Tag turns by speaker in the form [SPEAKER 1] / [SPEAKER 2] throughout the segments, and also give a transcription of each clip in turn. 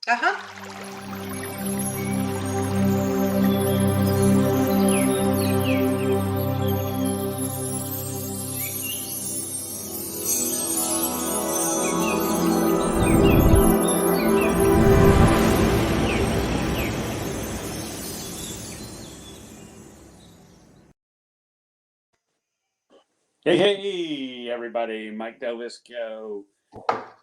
[SPEAKER 1] Uh-huh.
[SPEAKER 2] Hey, everybody. Mike Delvisco.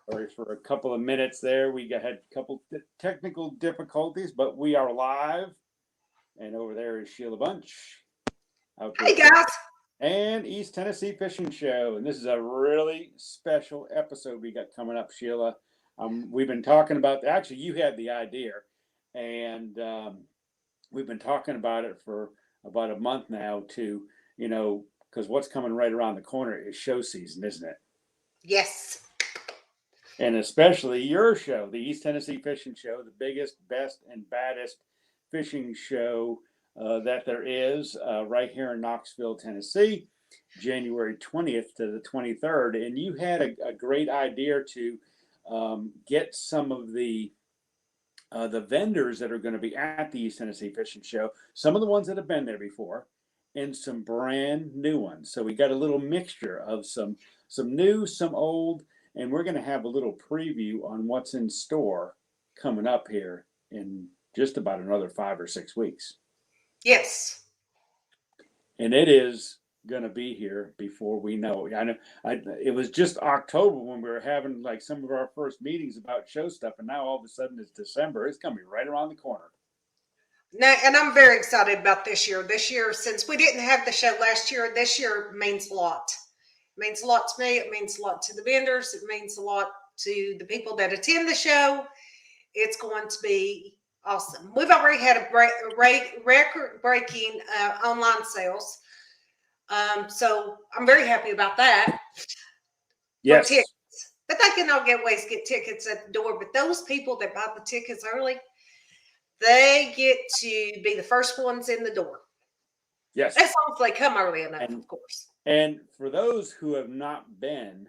[SPEAKER 2] Sorry for a couple of minutes there. Had a couple technical difficulties, but we are live. And over there is Sheila Bunch.
[SPEAKER 1] Hey, guys.
[SPEAKER 2] And East Tennessee Fishing Show. And this is a really special episode we got coming up, Sheila. We've been talking about, actually, you had the idea. And we've been talking about it for about a month now because what's coming right around the corner is show season, isn't it?
[SPEAKER 1] Yes.
[SPEAKER 2] And especially your show, the East Tennessee Fishing Show, the biggest, best, and baddest fishing show that there is right here in Knoxville, Tennessee, January 20th to the 23rd. And you had a great idea to get some of the vendors that are going to be at the East Tennessee Fishing Show, some of the ones that have been there before, and some brand new ones. So we got a little mixture of some new, some old, and we're going to have a little preview on what's in store coming up here in just about another 5 or 6 weeks.
[SPEAKER 1] Yes.
[SPEAKER 2] And it is going to be here before we know. I know it was just October when we were having like some of our first meetings about show stuff, and now all of a sudden it's December. It's coming right around the corner.
[SPEAKER 1] Now, and I'm very excited about this year. This year, since we didn't have the show last year, this year means a lot. It means a lot to me. It means a lot to the vendors. It means a lot to the people that attend the show. It's going to be awesome. We've already had a record-breaking online sales. So I'm very happy about that.
[SPEAKER 2] Yes.
[SPEAKER 1] For tickets. But they can always get tickets at the door. But those people that buy the tickets early, they get to be the first ones in the door.
[SPEAKER 2] Yes.
[SPEAKER 1] As long as they come early enough, of course.
[SPEAKER 2] And for those who have not been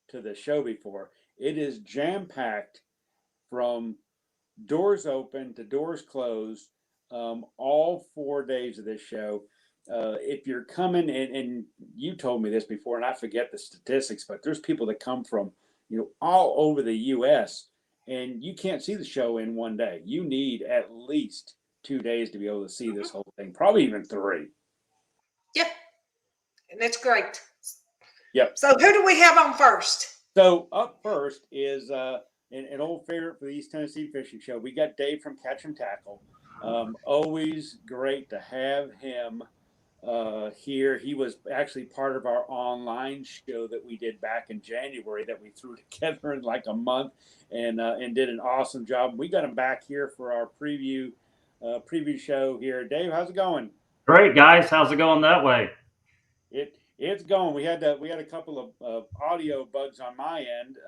[SPEAKER 2] to the show before, it is jam-packed from doors open to doors closed, all 4 days of this show. If you're coming, and you told me this before, and I forget the statistics, but there's people that come from, all over the U.S., and you can't see the show in one day. You need at least 2 days to be able to see this whole thing, probably even 3.
[SPEAKER 1] Yep. And it's great.
[SPEAKER 2] Yep.
[SPEAKER 1] So who do we have on first?
[SPEAKER 2] So up first is an old favorite for the East Tennessee Fishing Show. We got Dave from Catch and Tackle. Always great to have him here. He was actually part of our online show that we did back in January that we threw together in like a month and did an awesome job. We got him back here for our preview show here. Dave, how's it going?
[SPEAKER 3] Great, guys. How's it going that way?
[SPEAKER 2] It's going. We had a couple of audio bugs on my end,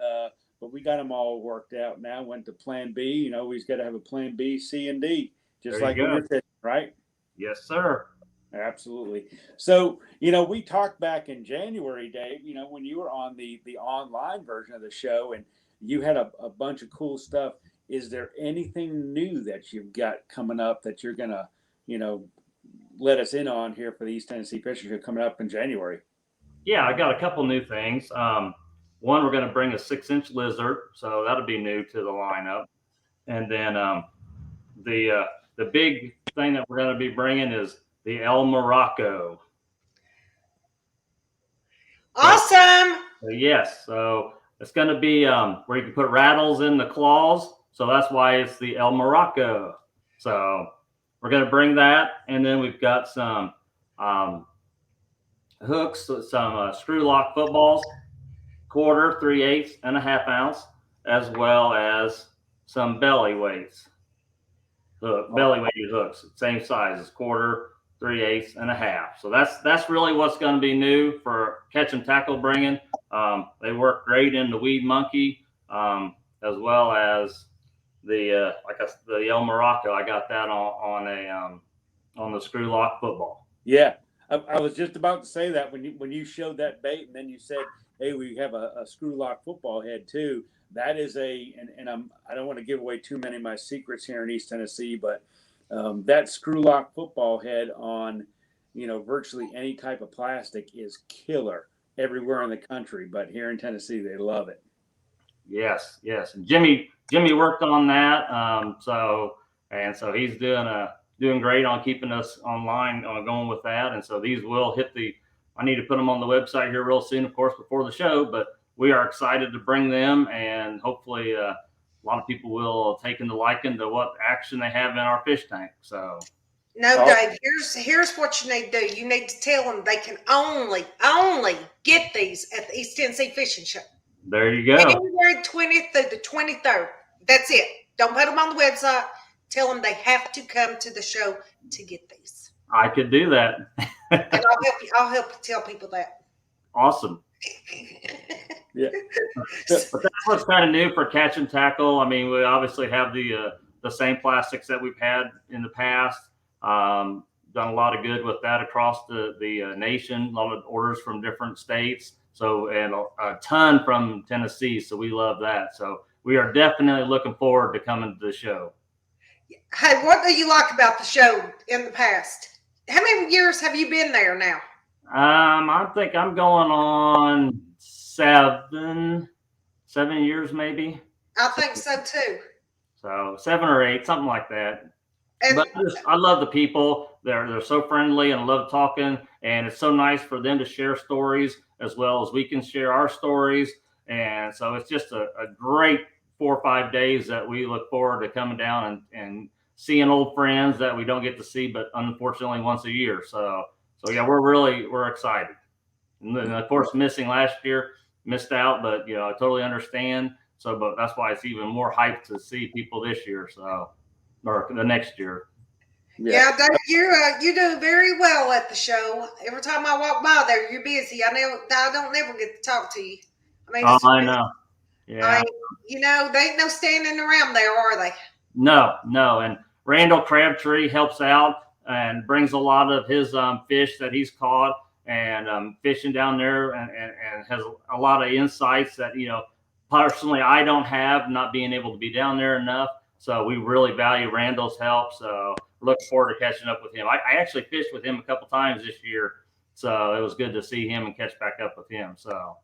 [SPEAKER 2] but we got them all worked out now. Went to Plan B. We've got to have a Plan B, C, and D, just like when you're fishing, right?
[SPEAKER 3] Yes, sir.
[SPEAKER 2] Absolutely. So, we talked back in January, Dave, when you were on the online version of the show and you had a bunch of cool stuff. Is there anything new that you've got coming up that you're going to, let us in on here for the East Tennessee Fishing Show coming up in January?
[SPEAKER 3] Yeah, I got a couple new things. One, we're going to bring a 6-inch lizard, so that'll be new to the lineup. And then the big thing that we're going to be bringing is the El Morocco.
[SPEAKER 1] Awesome.
[SPEAKER 3] Yes, so it's going to be where you can put rattles in the claws, so that's why it's the El Morocco. So we're going to bring that, and then we've got some hooks, some screw lock footballs, 1/4, 3/8, and a 1/2 ounce, as well as some belly weights. Belly weighted hooks, same size as 1/4, 3/8, and a 1/2. So that's really what's going to be new for Catch and Tackle bringing. They work great in the Weed Monkey, as well as the El Morocco. I got that on the screw lock football.
[SPEAKER 2] Yeah, I was just about to say that when you showed that bait, and then you said hey, we have a screw lock football head too. That is I don't want to give away too many of my secrets here in East Tennessee, but that screw lock football head on, virtually any type of plastic is killer everywhere in the country. But here in Tennessee, they love it.
[SPEAKER 3] Yes, yes. And Jimmy worked on that. So he's doing great on keeping us online going with that. And so these will hit I need to put them on the website here real soon, of course, before the show, but we are excited to bring them, and hopefully a lot of people will take into liking to what action they have in our fish tank. So
[SPEAKER 1] no, Dave, here's what you need to do. You need to tell them they can only get these at the East Tennessee Fishing Show.
[SPEAKER 3] there you go.
[SPEAKER 1] January 20th through the 23rd. That's it. Don't put them on the website. Tell them they have to come to the show to get these.
[SPEAKER 3] I could do that.
[SPEAKER 1] And I'll help you tell people that.
[SPEAKER 3] Awesome.
[SPEAKER 2] Yeah.
[SPEAKER 3] But that's what's kind of new for catch and tackle. I mean, we obviously have the same plastics that we've had in the past. Done a lot of good with that across the nation. A lot of orders from different states. So, and a ton from Tennessee. So we love that. So we are definitely looking forward to coming to the show.
[SPEAKER 1] Hey, what do you like about the show in the past? How many years have you been there now?
[SPEAKER 3] I think I'm going on 7 years, maybe.
[SPEAKER 1] I think so too.
[SPEAKER 3] So 7 or 8, something like that.
[SPEAKER 1] And
[SPEAKER 3] But I love the people. They're so friendly and love talking, and it's so nice for them to share stories as well as we can share our stories. And so it's just a great 4 or 5 days that we look forward to coming down and seeing old friends that we don't get to see, but unfortunately once a year. So yeah, we're excited. And then of course, missed out, but I totally understand. So, but that's why it's even more hyped to see people this year. So, or the next year.
[SPEAKER 1] yeah, Dave, you do very well at the show. Every time I walk by there, you're busy. I don't never get to talk to you. I mean,
[SPEAKER 3] I know. Yeah.
[SPEAKER 1] They ain't no standing around there, are they?
[SPEAKER 3] No. And Randall Crabtree helps out and brings a lot of his fish that he's caught and fishing down there and has a lot of insights that, personally I don't have, not being able to be down there enough. So we really value Randall's help. So look forward to catching up with him. I actually fished with him a couple times this year. So it was good to see him and catch back up with him. So.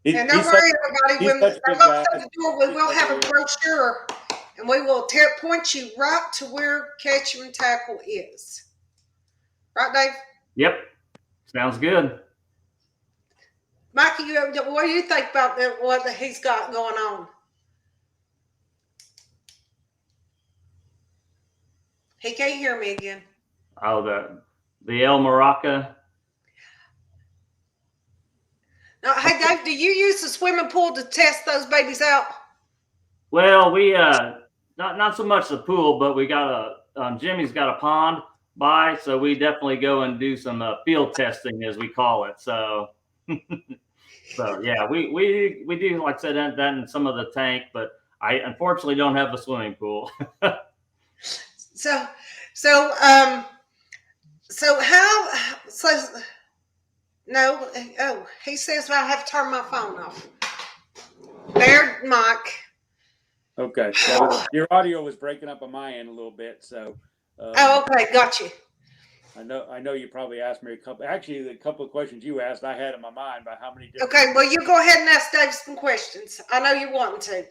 [SPEAKER 1] And don't worry, everybody, when I go through the door, we will have a brochure, and we will point you right to where Catch and Tackle is. Right, Dave?
[SPEAKER 3] Yep. Sounds good.
[SPEAKER 1] Mikey, what do you think about what he's got going on? He can't hear me again.
[SPEAKER 3] Oh, the El Maraca.
[SPEAKER 1] Now, hey, Dave, do you use the swimming pool to test those babies out?
[SPEAKER 3] Well, we not so much the pool, but we got Jimmy's got a pond by, so we definitely go and do some field testing, as we call it. So, so yeah, we do, like I said, that in some of the tank, but I unfortunately don't have a swimming pool.
[SPEAKER 1] No. Oh, he says I have to turn my phone off. There, Mike.
[SPEAKER 2] Okay. So your audio was breaking up on my end a little bit. So.
[SPEAKER 1] Okay, got you.
[SPEAKER 2] I know you probably asked me a couple of questions you asked, I had in my mind about how many.
[SPEAKER 1] Okay, well, you go ahead and ask Dave some questions. I know you're wanting to.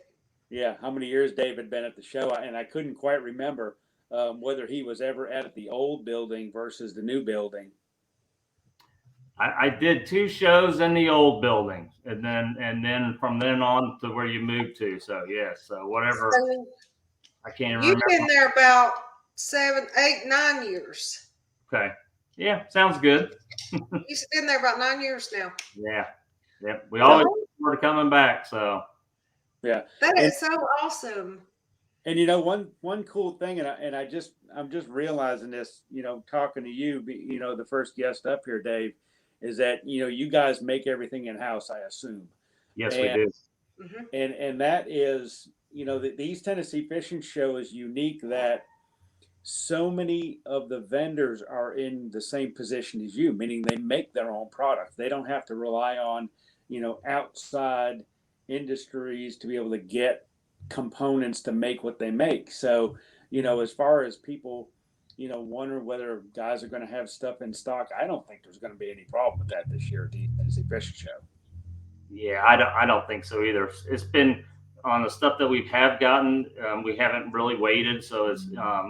[SPEAKER 2] Yeah, how many years Dave had been at the show, and I couldn't quite remember whether he was ever at the old building versus the new building.
[SPEAKER 3] I did 2 shows in the old building, and then from then on to where you moved to. So yes, so whatever. So I can't remember.
[SPEAKER 1] You've been there about 7, 8, 9 years.
[SPEAKER 3] Okay. Yeah, sounds good.
[SPEAKER 1] You've been there about 9 years now.
[SPEAKER 3] Yeah. Yep. We always look forward to coming back. So.
[SPEAKER 2] Yeah.
[SPEAKER 1] That is so awesome.
[SPEAKER 2] And one cool thing, and I'm just realizing this, talking to you, the first guest up here, Dave, is that you guys make everything in house, I assume.
[SPEAKER 3] Yes, we do.
[SPEAKER 1] Mm-hmm.
[SPEAKER 2] And that is, the East Tennessee Fishing Show is unique that so many of the vendors are in the same position as you, meaning they make their own product. They don't have to rely on outside industries to be able to get components to make what they make. So, as far as people, wonder whether guys are going to have stuff in stock, I don't think there's going to be any problem with that this year at the Tennessee Fishing Show.
[SPEAKER 3] Yeah, I don't think so either. It's been on the stuff that we have gotten. We haven't really waited, so it's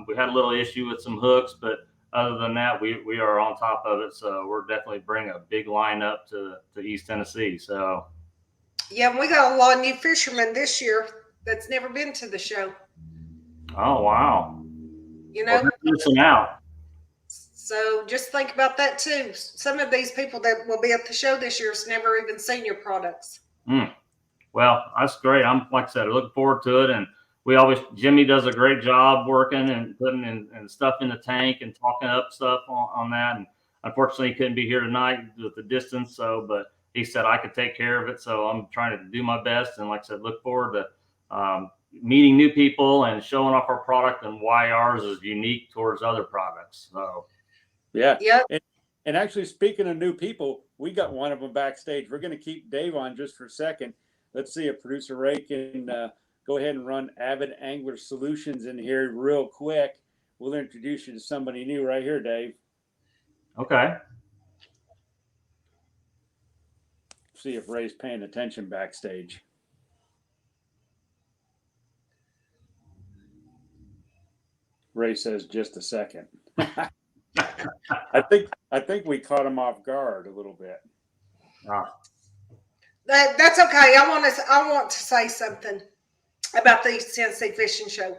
[SPEAKER 3] we had a little issue with some hooks, but other than that, we are on top of it. So we're definitely bringing a big lineup to East Tennessee. So
[SPEAKER 1] Yeah, we got a lot of new fishermen this year that's never been to the show.
[SPEAKER 3] oh wow,
[SPEAKER 1] Well,
[SPEAKER 3] listen out.
[SPEAKER 1] So just think about that too. Some of these people that will be at the show this year has never even seen your products.
[SPEAKER 3] Well, that's great. I'm like I said, I look forward to it, and Jimmy does a great job working and putting in stuff in the tank and talking up stuff on that. And unfortunately, he couldn't be here tonight with the distance. But he said I could take care of it. So I'm trying to do my best. And like I said, look forward to meeting new people and showing off our product and why ours is unique towards other products. So
[SPEAKER 2] yeah.
[SPEAKER 1] Yep.
[SPEAKER 2] And actually, speaking of new people, we got one of them backstage. We're going to keep Dave on just for a second. Let's see if producer Ray can go ahead and run Avid Angler Solutions in here real quick. We'll introduce you to somebody new right here, Dave.
[SPEAKER 3] Okay.
[SPEAKER 2] See if Ray's paying attention backstage. Ray says just a second. I think we caught him off guard a little bit.
[SPEAKER 1] That's okay. I want to say something about the East Tennessee Fishing Show.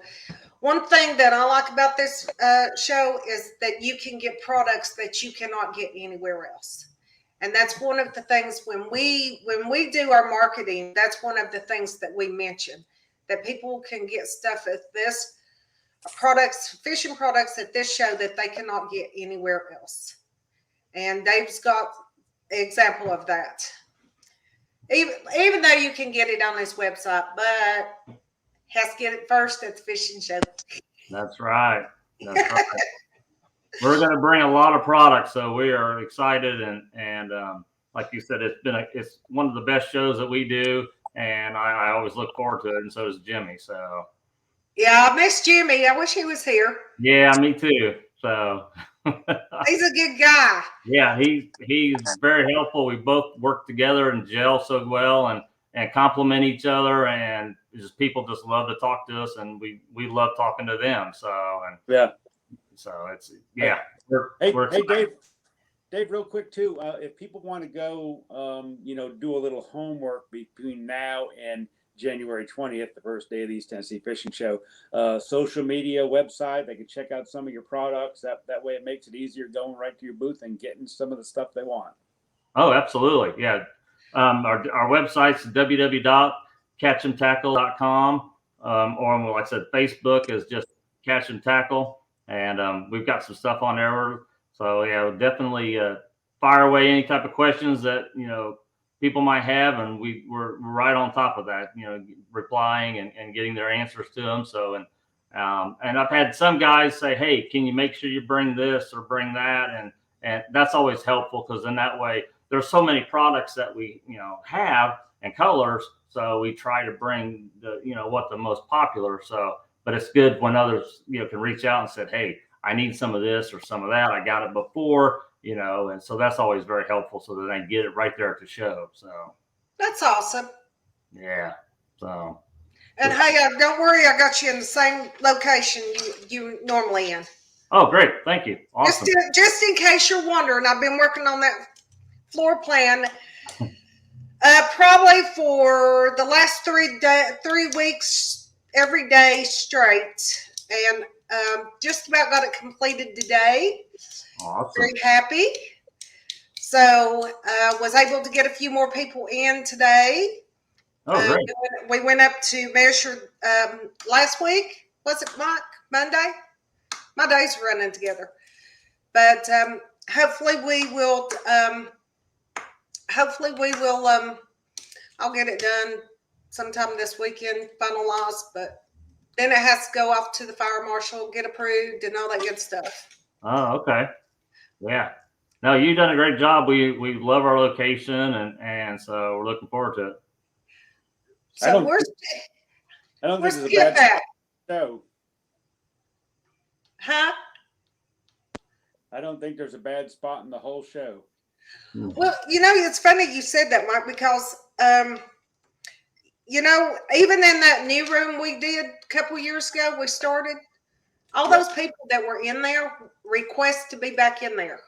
[SPEAKER 1] One thing that I like about this show is that you can get products that you cannot get anywhere else, and that's one of the things when we do our marketing. That's one of the things that we mention, that people can get stuff at this fishing products at this show that they cannot get anywhere else. And Dave's got an example of that. Even though you can get it on his website, but has to get it first at the fishing show.
[SPEAKER 3] That's right. That's right. We're going to bring a lot of products, so we are excited. And like you said, it's one of the best shows that we do, and I always look forward to it, and so does Jimmy. So
[SPEAKER 1] yeah, I miss Jimmy. I wish he was here.
[SPEAKER 3] Yeah, me too. So
[SPEAKER 1] he's a good guy.
[SPEAKER 3] Yeah, he's very helpful. We both work together and gel so well, and complement each other, and just people just love to talk to us, and we love talking to them. So it's
[SPEAKER 2] Hey, Dave, real quick too. If people want to go, do a little homework between now and January 20th, the first day of the East Tennessee Fishing Show, social media, website, they can check out some of your products. That way it makes it easier going right to your booth and getting some of the stuff they want.
[SPEAKER 3] Oh, absolutely. Yeah. Our website's www.catchandtackle.com. Or like I said, Facebook is just Catch and Tackle. And we've got some stuff on there. So yeah, definitely fire away any type of questions that, people might have, and we're right on top of that, replying and getting their answers to them. So, and I've had some guys say, hey, can you make sure you bring this or bring that? And that's always helpful, because in that way, there's so many products that we, have and colors. So we try to bring what the most popular. So, but it's good when others, can reach out and said, hey, I need some of this or some of that. I got it before. And so that's always very helpful, so that I can get it right there at the show. So
[SPEAKER 1] that's awesome.
[SPEAKER 3] Yeah. So.
[SPEAKER 1] And hey, don't worry, I got you in the same location you normally in.
[SPEAKER 3] Oh, great! Thank you. Awesome.
[SPEAKER 1] Just in case you're wondering, I've been working on that floor plan probably for the last 3 weeks, every day straight, and just about got it completed today.
[SPEAKER 3] Awesome.
[SPEAKER 1] Very happy. So was able to get a few more people in today.
[SPEAKER 3] Oh, great.
[SPEAKER 1] We went up to measure last week. Was it Monday? My days are running together. But hopefully we will. I'll get it done sometime this weekend, finalized. But then it has to go off to the fire marshal, get approved, and all that good stuff.
[SPEAKER 3] Oh, okay. Yeah. No, you've done a great job. We love our location, and so we're looking forward to it.
[SPEAKER 2] I
[SPEAKER 1] So
[SPEAKER 2] don't
[SPEAKER 1] where's
[SPEAKER 2] I don't think
[SPEAKER 1] where's
[SPEAKER 2] it's a
[SPEAKER 1] Skip
[SPEAKER 2] bad
[SPEAKER 1] at?
[SPEAKER 2] show.
[SPEAKER 1] Huh?
[SPEAKER 2] I don't think there's a bad spot in the whole show.
[SPEAKER 1] Well, it's funny you said that, Mike, because even in that new room we did a couple years ago, we started, all
[SPEAKER 2] Yep.
[SPEAKER 1] those people that were in there request to be back in there.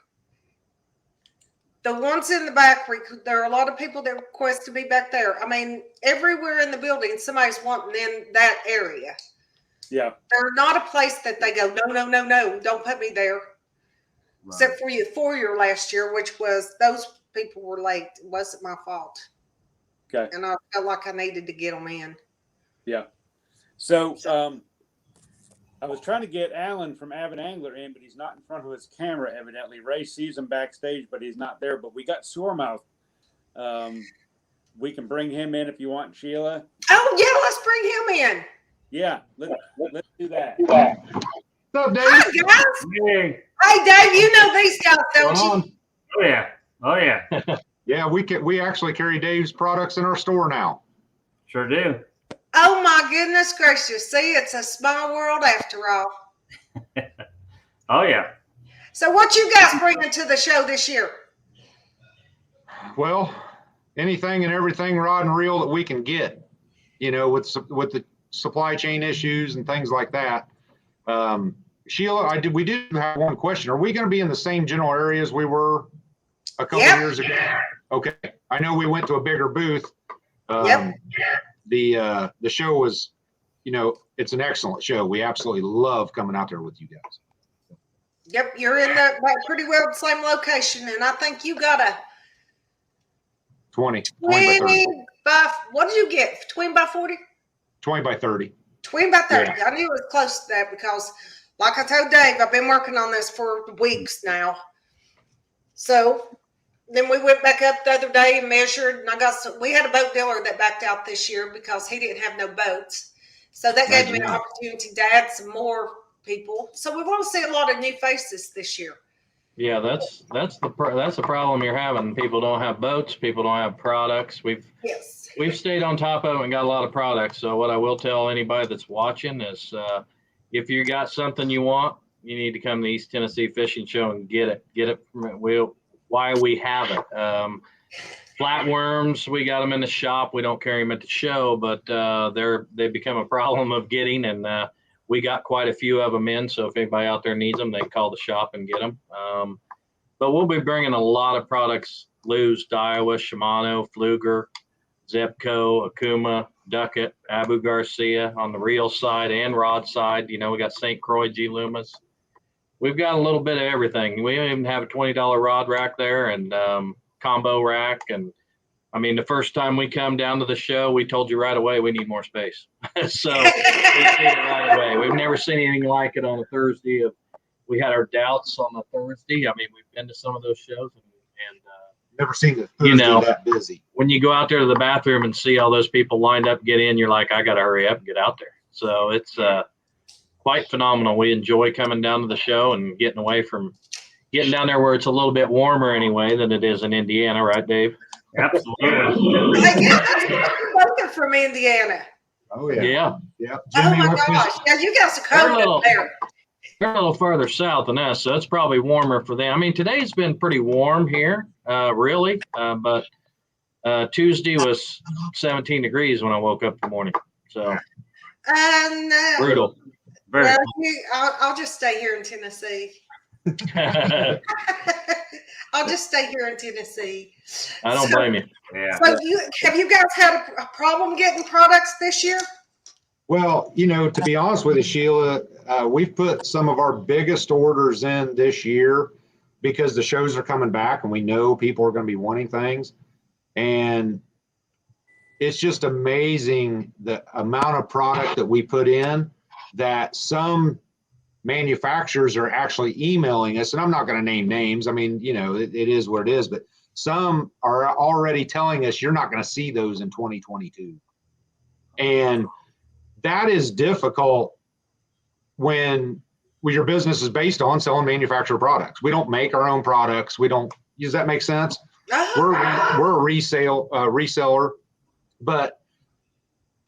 [SPEAKER 1] The ones in the back, there are a lot of people that request to be back there. I mean, everywhere in the building, somebody's wanting in that area.
[SPEAKER 2] Yeah.
[SPEAKER 1] They're not a place that they go, no, don't put me there. Right. Except for your foyer last year, which was, those people were late. It wasn't my fault.
[SPEAKER 2] Okay.
[SPEAKER 1] And I felt like I needed to get them in.
[SPEAKER 2] Yeah. So I was trying to get Alan from Avid Angler in, but he's not in front of his camera, evidently. Ray sees him backstage, but he's not there. But we got Soremouth. We can bring him in if you want, Sheila.
[SPEAKER 1] Oh, yeah, let's bring him in.
[SPEAKER 2] Yeah, let's do that.
[SPEAKER 4] What's up, Dave?
[SPEAKER 1] Hi, guys.
[SPEAKER 3] Hey.
[SPEAKER 1] Dave, you know these guys, don't you?
[SPEAKER 3] Oh yeah.
[SPEAKER 4] Yeah, we actually carry Dave's products in our store now.
[SPEAKER 3] Sure do.
[SPEAKER 1] Oh, my goodness gracious. See, it's a small world after all.
[SPEAKER 3] Oh, yeah.
[SPEAKER 1] So what you guys bringing to the show this year?
[SPEAKER 4] Well, anything and everything rod and reel that we can get, with the supply chain issues and things like that. Sheila, we did have one question. Are we going to be in the same general areas we were a couple years ago? Okay. I know we went to a bigger booth.
[SPEAKER 1] Yep.
[SPEAKER 4] The show was, it's an excellent show. We absolutely love coming out there with you guys.
[SPEAKER 1] Yep, you're in that pretty well the same location, and I think you got a
[SPEAKER 4] 20 by 30.
[SPEAKER 1] What did you get? 20 by 40?
[SPEAKER 4] 20 by 30.
[SPEAKER 1] 20 by 30.
[SPEAKER 4] Yeah.
[SPEAKER 1] I knew it was close to that because, like I told Dave, I've been working on this for weeks now. So then we went back up the other day and measured, and we had a boat dealer that backed out this year because he didn't have no boats. So that gave me an opportunity to add some more people. So we want to see a lot of new faces this year.
[SPEAKER 5] Yeah, that's the problem you're having. People don't have boats. People don't have products. We've stayed on top of it and got a lot of products. So what I will tell anybody that's watching is, if you got something you want, you need to come to the East Tennessee Fishing Show and get it from why we have it. Flatworms, we got them in the shop. We don't carry them at the show, but they become a problem of getting, and we got quite a few of them in. So if anybody out there needs them, they can call the shop and get them. But we'll be bringing a lot of products: Lew's, Daiwa, Shimano, Fluger, Zebco, Akuma, Duckett, Abu Garcia on the reel side and rod side. We got St. Croix, G. Loomis. We've got a little bit of everything. We even have a $20 rod rack there and combo rack. And I mean, the first time we come down to the show, we told you right away we need more space. So we see it right away. We've never seen anything like it on a Thursday. We had our doubts on a Thursday. I mean, we've been to some of those shows and
[SPEAKER 4] never seen it that busy.
[SPEAKER 5] When you go out there to the bathroom and see all those people lined up, get in, you're like, I got to hurry up and get out there. So it's quite phenomenal. We enjoy coming down to the show and getting down there where it's a little bit warmer anyway than it is in Indiana, right, Dave?
[SPEAKER 3] Absolutely.
[SPEAKER 1] You're from Indiana.
[SPEAKER 4] Oh yeah.
[SPEAKER 5] Yeah.
[SPEAKER 1] Oh my gosh. Yeah, you guys are cold up there.
[SPEAKER 5] They're a little further south than us, so it's probably warmer for them. I mean, today's been pretty warm here, really, but Tuesday was 17 degrees when I woke up in the morning. So brutal.
[SPEAKER 1] Well, I'll just stay here in Tennessee. I'll just stay here in Tennessee.
[SPEAKER 5] I don't blame you.
[SPEAKER 3] Yeah.
[SPEAKER 1] So have you guys had a problem getting products this year?
[SPEAKER 4] Well, to be honest with you, Sheila, we've put some of our biggest orders in this year because the shows are coming back and we know people are going to be wanting things. And it's just amazing the amount of product that we put in that some manufacturers are actually emailing us. And I'm not going to name names. I mean, it is what it is, but some are already telling us you're not going to see those in 2022. And that is difficult when your business is based on selling manufactured products. We don't make our own products. We don't. Does that make sense? We're a reseller, but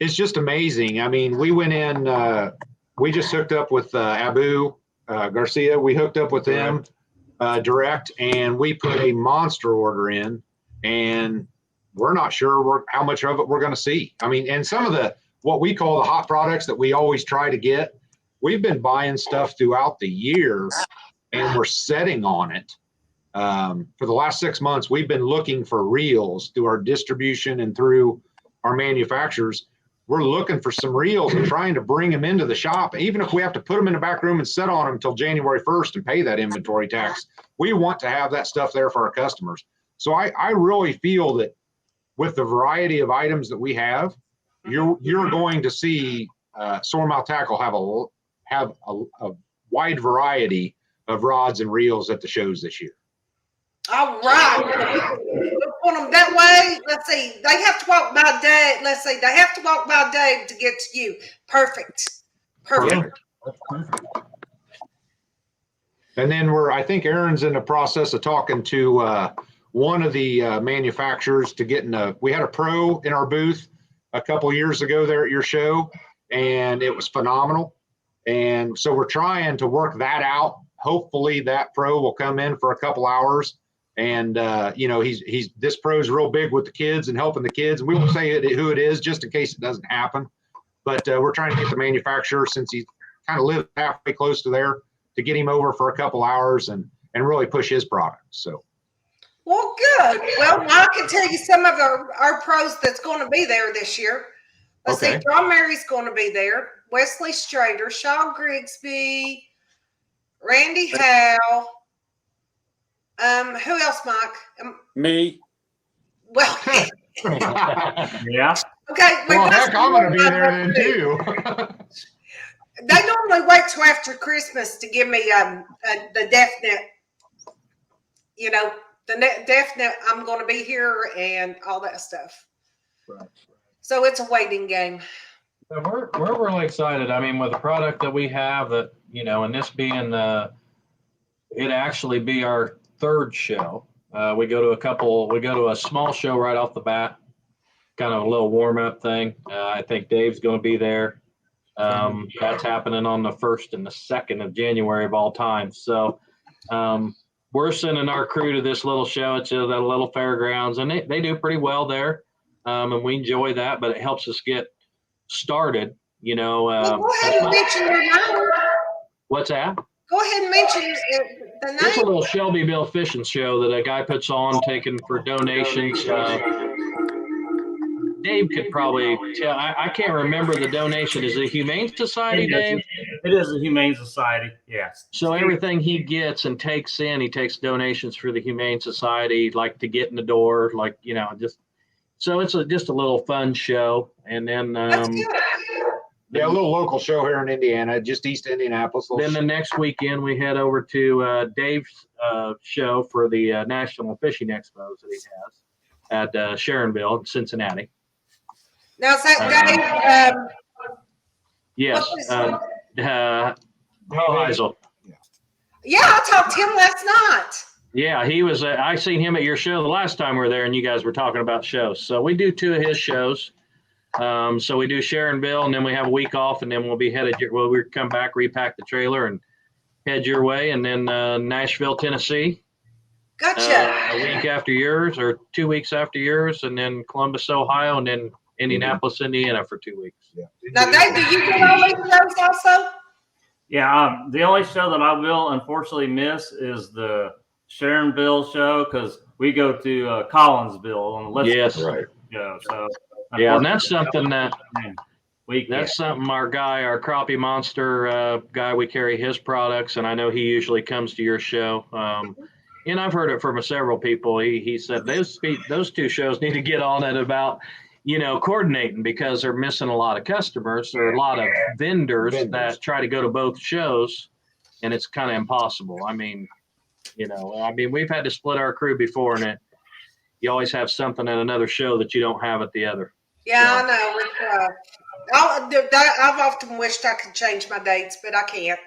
[SPEAKER 4] it's just amazing. I mean, we went in. We just hooked up with Abu Garcia. We hooked up with them direct, and we put a monster order in, and we're not sure how much of it we're going to see. I mean, and some of what we call the hot products that we always try to get, we've been buying stuff throughout the year, and we're setting on it. For the last 6 months, we've been looking for reels through our distribution and through our manufacturers. We're looking for some reels and trying to bring them into the shop. Even if we have to put them in the back room and set on them until January 1st and pay that inventory tax, we want to have that stuff there for our customers. So I really feel that with the variety of items that we have, you're going to see Soremouth Tackle have a wide variety of rods and reels at the shows this year.
[SPEAKER 1] All right. We'll put them that way. Let's see. They have to walk by Dave. Let's see. They have to walk by Dave to get to you. Perfect.
[SPEAKER 4] And then I think Aaron's in the process of talking to one of the manufacturers to get we had a Pro in our booth a couple years ago there at your show, and it was phenomenal. And so we're trying to work that out. Hopefully that Pro will come in for a couple hours. And, this Pro's real big with the kids and helping the kids. And we won't say who it is just in case it doesn't happen. But we're trying to get the manufacturer, since he kind of lives halfway close to there, to get him over for a couple hours and really push his product. So.
[SPEAKER 1] Well, good. Well, I can tell you some of our pros that's going to be there this year. Let's see. John Mary's going to be there. Wesley Strader, Shaw Grigsby, Randy Howe. Who else, Mike?
[SPEAKER 2] Me.
[SPEAKER 1] Well,
[SPEAKER 3] Yeah.
[SPEAKER 1] Okay.
[SPEAKER 4] Well, heck, I'm going to be there then too.
[SPEAKER 1] They normally wait till after Christmas to give me the definite, definite I'm going to be here and all that stuff.
[SPEAKER 5] Right.
[SPEAKER 1] So it's a waiting game.
[SPEAKER 5] So we're really excited. I mean, with the product that we have, that and this being it actually be our third show. We go to a small show right off the bat, kind of a little warm up thing. I think Dave's going to be there. That's happening on the 1st and the 2nd of January of all time. So we're sending our crew to this little show. It's at a little fairgrounds, and they do pretty well there. And we enjoy that, but it helps us get started,
[SPEAKER 1] Well, go ahead and mention your name.
[SPEAKER 5] What's that?
[SPEAKER 1] Go ahead and mention the name.
[SPEAKER 5] It's a little Shelbyville fishing show that a guy puts on, taking for donations. Dave could probably tell. I can't remember the donation. Is it Humane Society, Dave?
[SPEAKER 3] It is a Humane Society, yes.
[SPEAKER 5] So everything he gets and takes in, he takes donations for the Humane Society, like to get in the door, so it's just a little fun show. And then
[SPEAKER 1] That's good.
[SPEAKER 4] Yeah, a little local show here in Indiana, just east Indianapolis.
[SPEAKER 5] Then the next weekend we head over to Dave's show for the National Fishing Expos that he has at Sharonville in Cincinnati.
[SPEAKER 1] Now, is that Dave?
[SPEAKER 5] Yes. Heisel.
[SPEAKER 1] Yeah, I talked to him last night.
[SPEAKER 5] Yeah, he was. I seen him at your show the last time we were there, and you guys were talking about shows. So we do 2 of his shows. So we do Sharonville, and then we have a week off, and then we'll be headed. Well, we come back, repack the trailer, and head your way, and then Nashville, Tennessee.
[SPEAKER 1] Gotcha.
[SPEAKER 5] A week after yours, or 2 weeks after yours, and then Columbus, Ohio, and then Indianapolis, Indiana for 2 weeks.
[SPEAKER 4] Yeah.
[SPEAKER 1] Now, Dave, do you get all these shows also?
[SPEAKER 3] Yeah, the only show that I will unfortunately miss is the Sharonville show, because we go to Collinsville on the left.
[SPEAKER 5] Yes.
[SPEAKER 4] Right.
[SPEAKER 3] So
[SPEAKER 5] Yeah, and that's something that
[SPEAKER 3] that's
[SPEAKER 5] something our crappie monster guy, we carry his products, and I know he usually comes to your show. And I've heard it from several people. He said those 2 shows need to get on it about coordinating, because they're missing a lot of customers. There are a lot of vendors that try to go to both shows, and it's kind of impossible. I mean, we've had to split our crew before, and you always have something at another show that you don't have at the other.
[SPEAKER 1] Yeah, I know. I've often wished I could change my dates, but I can't.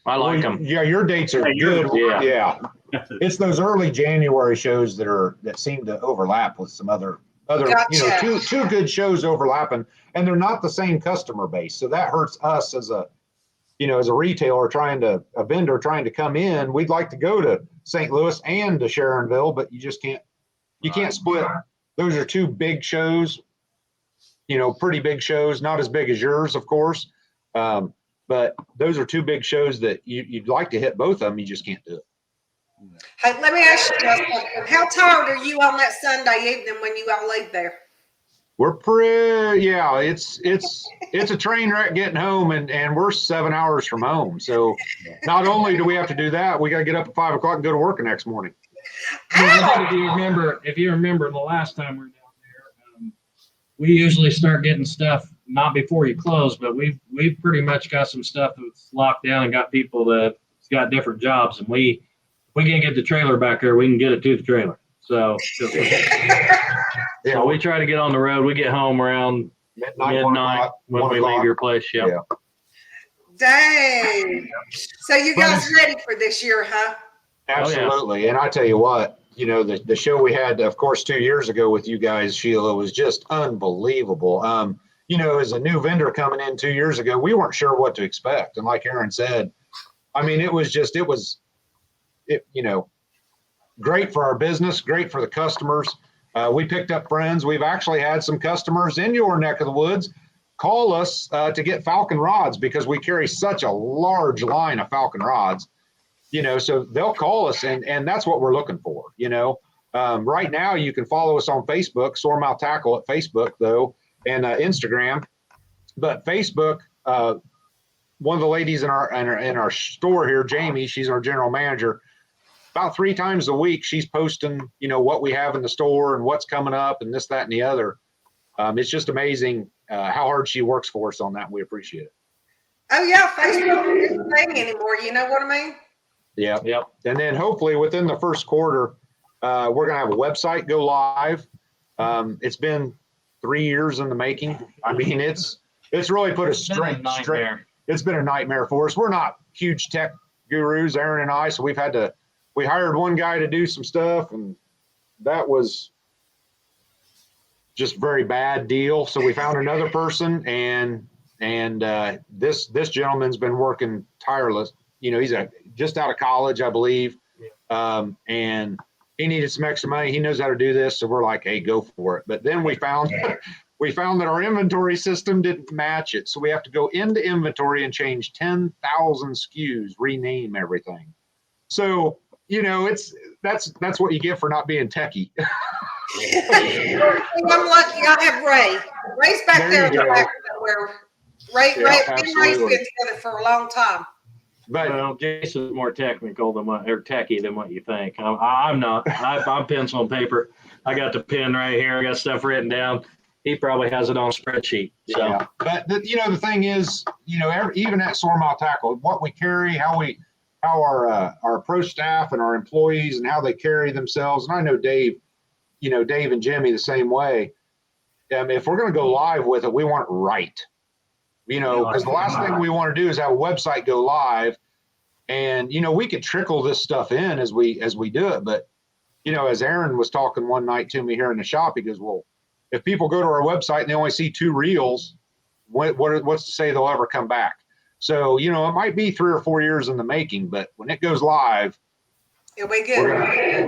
[SPEAKER 5] I like them.
[SPEAKER 4] Yeah, your dates are
[SPEAKER 3] Yeah, yours-
[SPEAKER 4] good.
[SPEAKER 5] yeah.
[SPEAKER 4] It's those early January shows that seem to overlap with some other
[SPEAKER 1] Gotcha.
[SPEAKER 4] two good shows overlapping, and they're not the same customer base. So that hurts us as a retailer a vendor trying to come in. We'd like to go to St. Louis and to Sharonville, but you just can't split. Those are two big shows, pretty big shows, not as big as yours, of course. But those are two big shows that you'd like to hit both of them. You just can't do it.
[SPEAKER 1] Hey, let me ask you guys something. How tired are you on that Sunday evening when you all leave there?
[SPEAKER 4] We're it's a train wreck getting home, and we're 7 hours from home. So not only do we have to do that, we got to get up at 5 o'clock and go to work the next morning.
[SPEAKER 5] I think if you remember the last time we were down there, we usually start getting stuff not before you close, but we've pretty much got some stuff that's locked down and got people that's got different jobs, and we can't get the trailer back there. We can get it to the trailer. So we try to get on the road. We get home around midnight when we leave your place. Yep.
[SPEAKER 4] Yeah.
[SPEAKER 1] Dang. So you guys ready for this year, huh?
[SPEAKER 4] Absolutely. And I tell you what, the show we had, of course, 2 years ago with you guys, Sheila, was just unbelievable. As a new vendor coming in 2 years ago, we weren't sure what to expect. And like Aaron said, I mean, it was great for our business, great for the customers. We picked up friends. We've actually had some customers in your neck of the woods call us to get Falcon rods because we carry such a large line of Falcon rods. So they'll call us, and that's what we're looking for. Right now you can follow us on Facebook, Soremouth Tackle at Facebook though, and Instagram. But Facebook, one of the ladies in our store here, Jamie, she's our general manager. About 3 times a week, she's posting, what we have in the store and what's coming up and this, that, and the other. It's just amazing how hard she works for us on that. And we appreciate it.
[SPEAKER 1] Oh yeah, Facebook isn't a thing anymore. You know what I mean?
[SPEAKER 4] Yeah.
[SPEAKER 5] Yep.
[SPEAKER 4] And then hopefully within the first quarter, we're going to have a website go live. It's been 3 years in the making. I mean, it's really put a straight. It's been a nightmare for us. We're not huge tech gurus, Aaron and I, so we hired one guy to do some stuff, and that was just very bad deal. So we found another person, and this gentleman's been working tireless. He's just out of college, I believe, and he needed some extra money. He knows how to do this, so we're like, hey, go for it. But then we found that our inventory system didn't match it, so we have to go into inventory and change 10,000 SKUs, rename everything. So that's what you get for not being techie.
[SPEAKER 1] I'm lucky. I have Ray. Ray's back there in the back somewhere. Ray's been together for a long time.
[SPEAKER 5] But Jason's more technical techie than what you think. I'm not. I'm pencil and paper. I got the pen right here. I got stuff written down. He probably has it on a spreadsheet. So.
[SPEAKER 4] Yeah. But the thing is, even at Soremouth Tackle, what we carry, how our pro staff and our employees and how they carry themselves. And I know Dave and Jimmy the same way. If we're going to go live with it, we want it right. Because the last thing we want to do is have a website go live, and we could trickle this stuff in as we do it. But as Aaron was talking one night to me here in the shop, he goes, "Well, if people go to our website and they only see 2 reels, what's to say they'll ever come back?" So it might be 3 or 4 years in the making, but when it goes live,
[SPEAKER 1] it'll be good.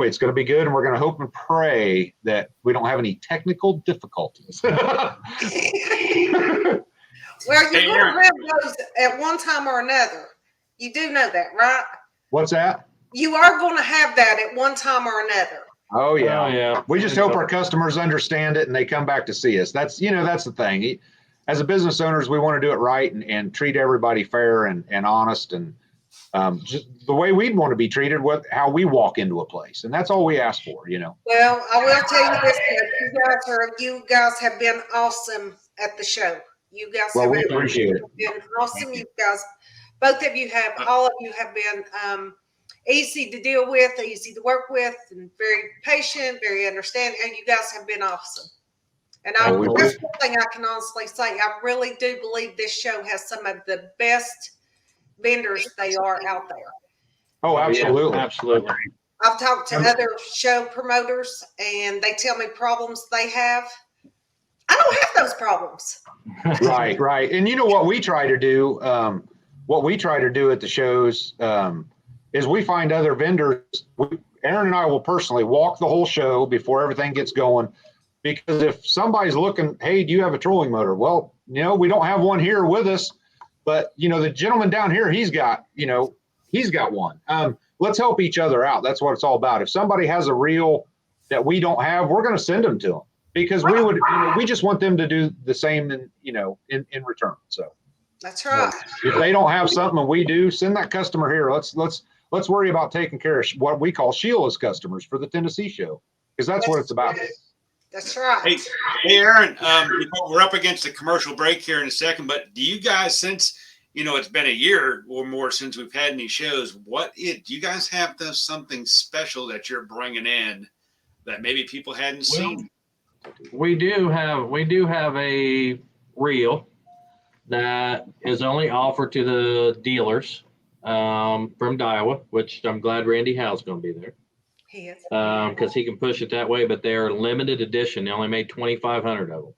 [SPEAKER 4] It's going to be good, and we're going to hope and pray that we don't have any technical difficulties.
[SPEAKER 1] Well, you're going to have those at one time or another. You do know that, right?
[SPEAKER 4] What's that?
[SPEAKER 1] You are going to have that at one time or another.
[SPEAKER 4] Oh yeah.
[SPEAKER 5] Oh, yeah.
[SPEAKER 4] We just hope our customers understand it and they come back to see us. That's the thing. As a business owners, we want to do it right and treat everybody fair and honest, and just the way we'd want to be treated with how we walk into a place. And that's all we ask for,
[SPEAKER 1] Well, I will tell you this, you guys have been awesome at the show. You guys have
[SPEAKER 4] we appreciate it.
[SPEAKER 1] Been awesome. You guys, both of you all of you have been easy to deal with, easy to work with, and very patient, very understanding. And you guys have been awesome. And that's one thing I can honestly say. I really do believe this show has some of the best vendors they are out there.
[SPEAKER 4] Oh, absolutely.
[SPEAKER 5] Yeah, absolutely.
[SPEAKER 1] I've talked to other show promoters and they tell me problems they have. I don't have those problems.
[SPEAKER 4] Right, right. And you know what we try to do? What we try to do at the shows is we find other vendors. Aaron and I will personally walk the whole show before everything gets going. Because if somebody's looking, hey, do you have a trolling motor? Well, you know, we don't have one here with us, but you know, the gentleman down here, he's got one. Let's help each other out. That's what it's all about. If somebody has a reel that we don't have, we're going to send them to them because we just want them to do the same in return. So
[SPEAKER 1] That's right.
[SPEAKER 4] if they don't have something and we do, send that customer here. Let's worry about taking care of what we call Sheila's customers for the Tennessee show, because that's what it's about.
[SPEAKER 1] That's right.
[SPEAKER 2] Hey, Aaron, we're up against the commercial break here in a second, but do you guys, since it's been a year or more since we've had any shows, do you guys have something special that you're bringing in that maybe people hadn't seen?
[SPEAKER 5] We do have a reel that is only offered to the dealers from Daiwa, which I'm glad Randy Howe's going to be there.
[SPEAKER 1] He is.
[SPEAKER 5] Because he can push it that way, but they're limited edition. They only made 2,500 of them.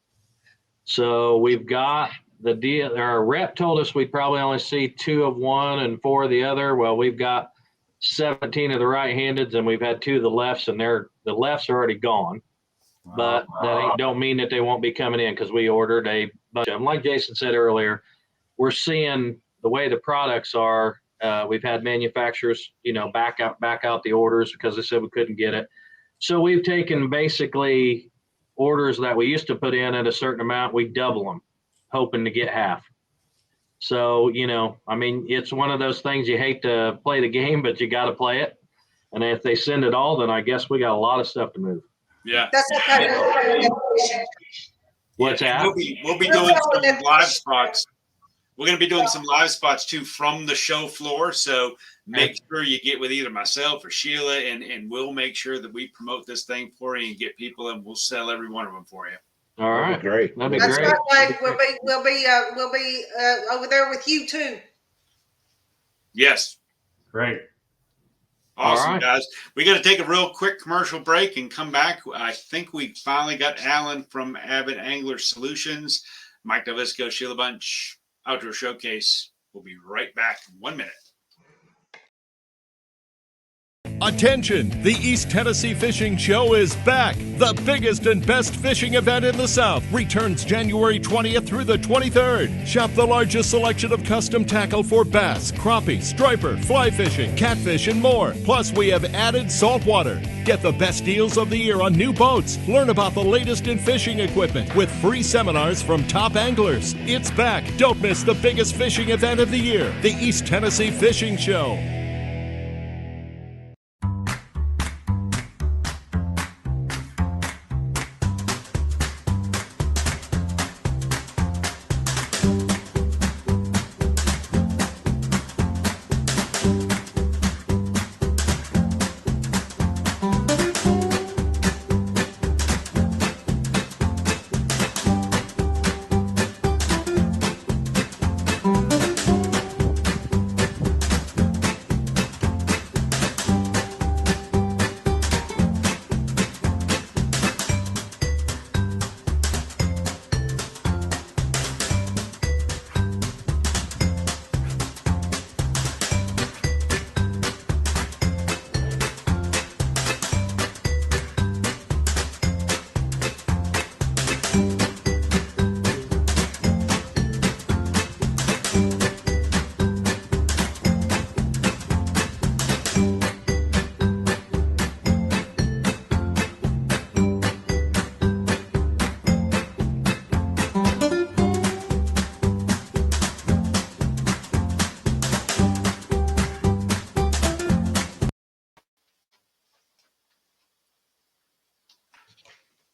[SPEAKER 5] So we've got the deal. Our rep told us we'd probably only see 2 of one and 4 of the other. Well, we've got 17 of the right-handeds and we've had 2 of the lefts, and the lefts are already gone. But that don't mean that they won't be coming in, because we ordered a bunch of them. Like Jason said earlier, we're seeing the way the products are. We've had manufacturers, back out the orders because they said we couldn't get it. So we've taken basically orders that we used to put in at a certain amount, we double them, hoping to get half. So, it's one of those things, you hate to play the game, but you got to play it. And if they send it all, then I guess we got a lot of stuff to move.
[SPEAKER 2] Yeah.
[SPEAKER 1] That's okay.
[SPEAKER 5] What's that?
[SPEAKER 2] We'll be doing some live spots. We're going to be doing some live spots too from the show floor. So make sure you get with either myself or Sheila, and we'll make sure that we promote this thing for you and get people, and we'll sell every one of them for you.
[SPEAKER 5] All right.
[SPEAKER 4] Great.
[SPEAKER 5] That'd be
[SPEAKER 1] That's
[SPEAKER 5] great.
[SPEAKER 1] right, Dave. We'll be over there with you too.
[SPEAKER 2] Yes.
[SPEAKER 3] Great.
[SPEAKER 2] Awesome,
[SPEAKER 5] All right.
[SPEAKER 2] guys. We got to take a real quick commercial break and come back. I think we finally got Alan from Avid Angler Solutions, Mike Davisco, Sheila Bunch, Outdoor Showcase. We'll be right back in 1 minute.
[SPEAKER 6] Attention! The East Tennessee Fishing Show is back. The biggest and best fishing event in the South returns January 20th through the 23rd. Shop the largest selection of custom tackle for bass, crappie, striper, fly fishing, catfish, and more. Plus, we have added saltwater. Get the best deals of the year on new boats. Learn about the latest in fishing equipment with free seminars from top anglers. It's back. Don't miss the biggest fishing event of the year, the East Tennessee Fishing Show.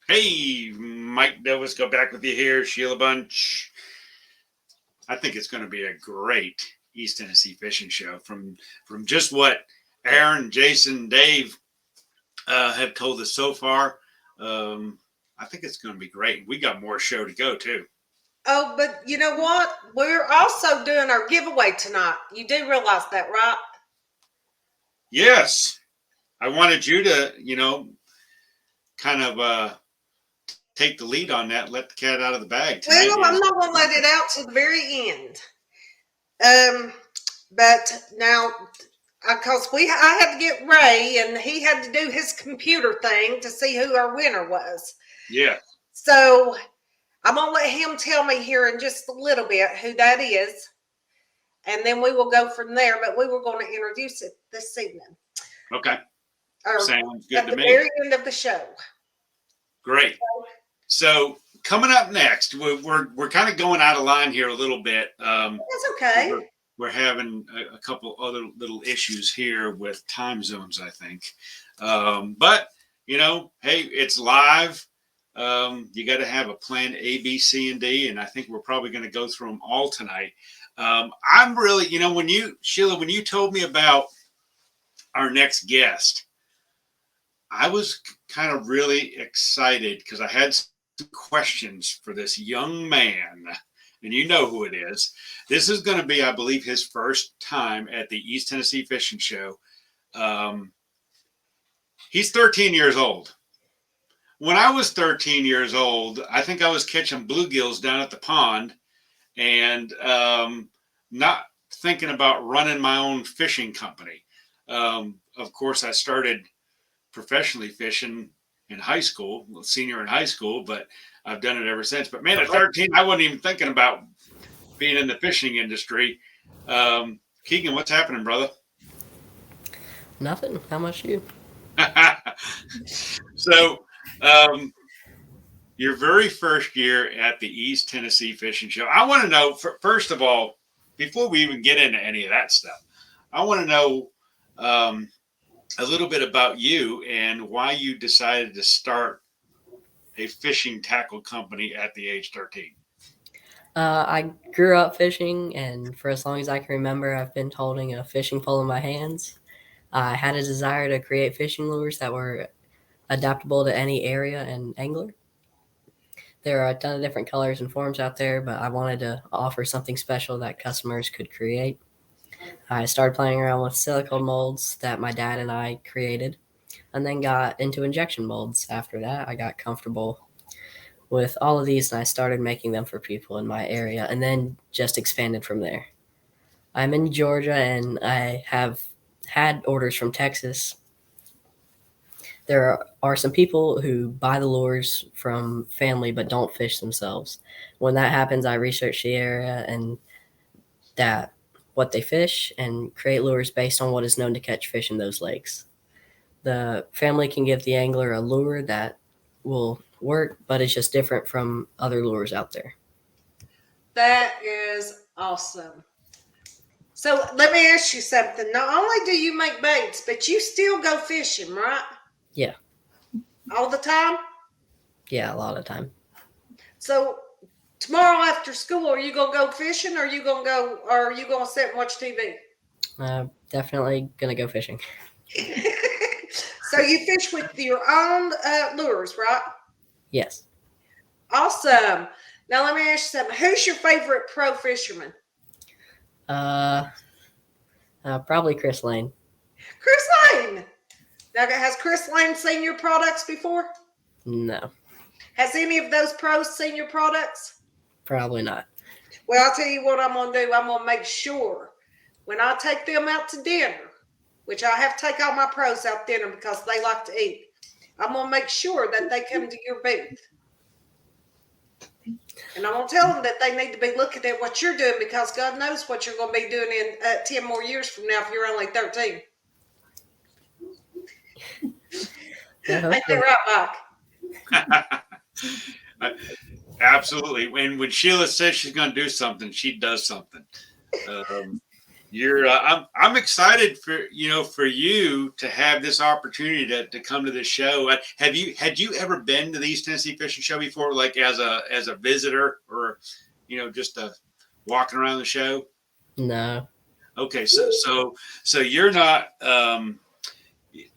[SPEAKER 2] Hey, Mike Davis, go back with you here, Sheila Bunch. I think it's going to be a great East Tennessee Fishing Show. From just what Aaron, Jason, Dave have told us so far, I think it's going to be great. We got more show to go too.
[SPEAKER 1] Oh, but you know what? We're also doing our giveaway tonight. You do realize that, right?
[SPEAKER 2] Yes. I wanted you to, kind of take the lead on that, let the cat out of the bag tonight.
[SPEAKER 1] Well, I'm not going to let it out to the very end. But now, because I had to get Ray, and he had to do his computer thing to see who our winner was.
[SPEAKER 2] Yeah.
[SPEAKER 1] So I'm going to let him tell me here in just a little bit who that is. And then we will go from there. But we were going to introduce it this evening.
[SPEAKER 2] Okay.
[SPEAKER 1] Or
[SPEAKER 2] Sounds good
[SPEAKER 1] at
[SPEAKER 2] to
[SPEAKER 1] the
[SPEAKER 2] me.
[SPEAKER 1] very end of the show.
[SPEAKER 2] Great. So coming up next, we're kind of going out of line here a little bit.
[SPEAKER 1] That's okay.
[SPEAKER 2] We're having a couple other little issues here with time zones, I think. But hey, it's live. You got to have a plan A, B, C, and D, and I think we're probably going to go through them all tonight. I'm really, Sheila, when you told me about our next guest, I was kind of really excited because I had some questions for this young man, and you know who it is. This is going to be, I believe, his first time at the East Tennessee Fishing Show. He's 13 years old. When I was 13 years old, I think I was catching bluegills down at the pond and not thinking about running my own fishing company. Of course, I started professionally fishing in high school, senior in high school, but I've done it ever since. But man, at 13, I wasn't even thinking about being in the fishing industry. Keegan, what's happening, brother?
[SPEAKER 7] Nothing. How much you?
[SPEAKER 2] So, your very first year at the East Tennessee Fishing Show, I want to know, first of all, before we even get into any of that stuff, I want to know a little bit about you and why you decided to start a fishing tackle company at the age 13.
[SPEAKER 7] I grew up fishing, and for as long as I can remember, I've been holding a fishing pole in my hands. I had a desire to create fishing lures that were adaptable to any area and angler. There are a ton of different colors and forms out there, but I wanted to offer something special that customers could create. I started playing around with silicone molds that my dad and I created, and then got into injection molds. After that, I got comfortable with all of these, and I started making them for people in my area, and then just expanded from there. I'm in Georgia, and I have had orders from Texas. There are some people who buy the lures from family but don't fish themselves. When that happens, I research the area and what they fish and create lures based on what is known to catch fish in those lakes. The family can give the angler a lure that will work, but it's just different from other lures out there.
[SPEAKER 1] That is awesome. So let me ask you something. Not only do you make baits, but you still go fishing, right?
[SPEAKER 7] Yeah.
[SPEAKER 1] All the time?
[SPEAKER 7] Yeah, a lot of time.
[SPEAKER 1] So tomorrow after school, are you gonna go fishing, or are you gonna sit and watch TV?
[SPEAKER 7] Definitely gonna go fishing.
[SPEAKER 1] So you fish with your own lures, right?
[SPEAKER 7] Yes.
[SPEAKER 1] Awesome. Now let me ask you something. Who's your favorite pro fisherman?
[SPEAKER 7] Probably Chris Lane.
[SPEAKER 1] Chris Lane. Now, has Chris Lane seen your products before?
[SPEAKER 7] No,
[SPEAKER 1] Has any of those pros seen your products?
[SPEAKER 7] probably not.
[SPEAKER 1] Well, I'll tell you what I'm going to do. I'm going to make sure when I take them out to dinner, which I have to take all my pros out to dinner because they like to eat, I'm going to make sure that they come to your booth. And I'm going to tell them that they need to be looking at what you're doing because God knows what you're going to be doing in 10 more years from now if you're only 13. Ain't that right, Mike?
[SPEAKER 2] Absolutely. When Sheila says she's going to do something, she does something. I'm excited for you to have this opportunity to come to this show. Had you ever been to the East Tennessee Fishing Show before, like as a visitor or just walking around the show?
[SPEAKER 7] No.
[SPEAKER 2] Okay, so you're not.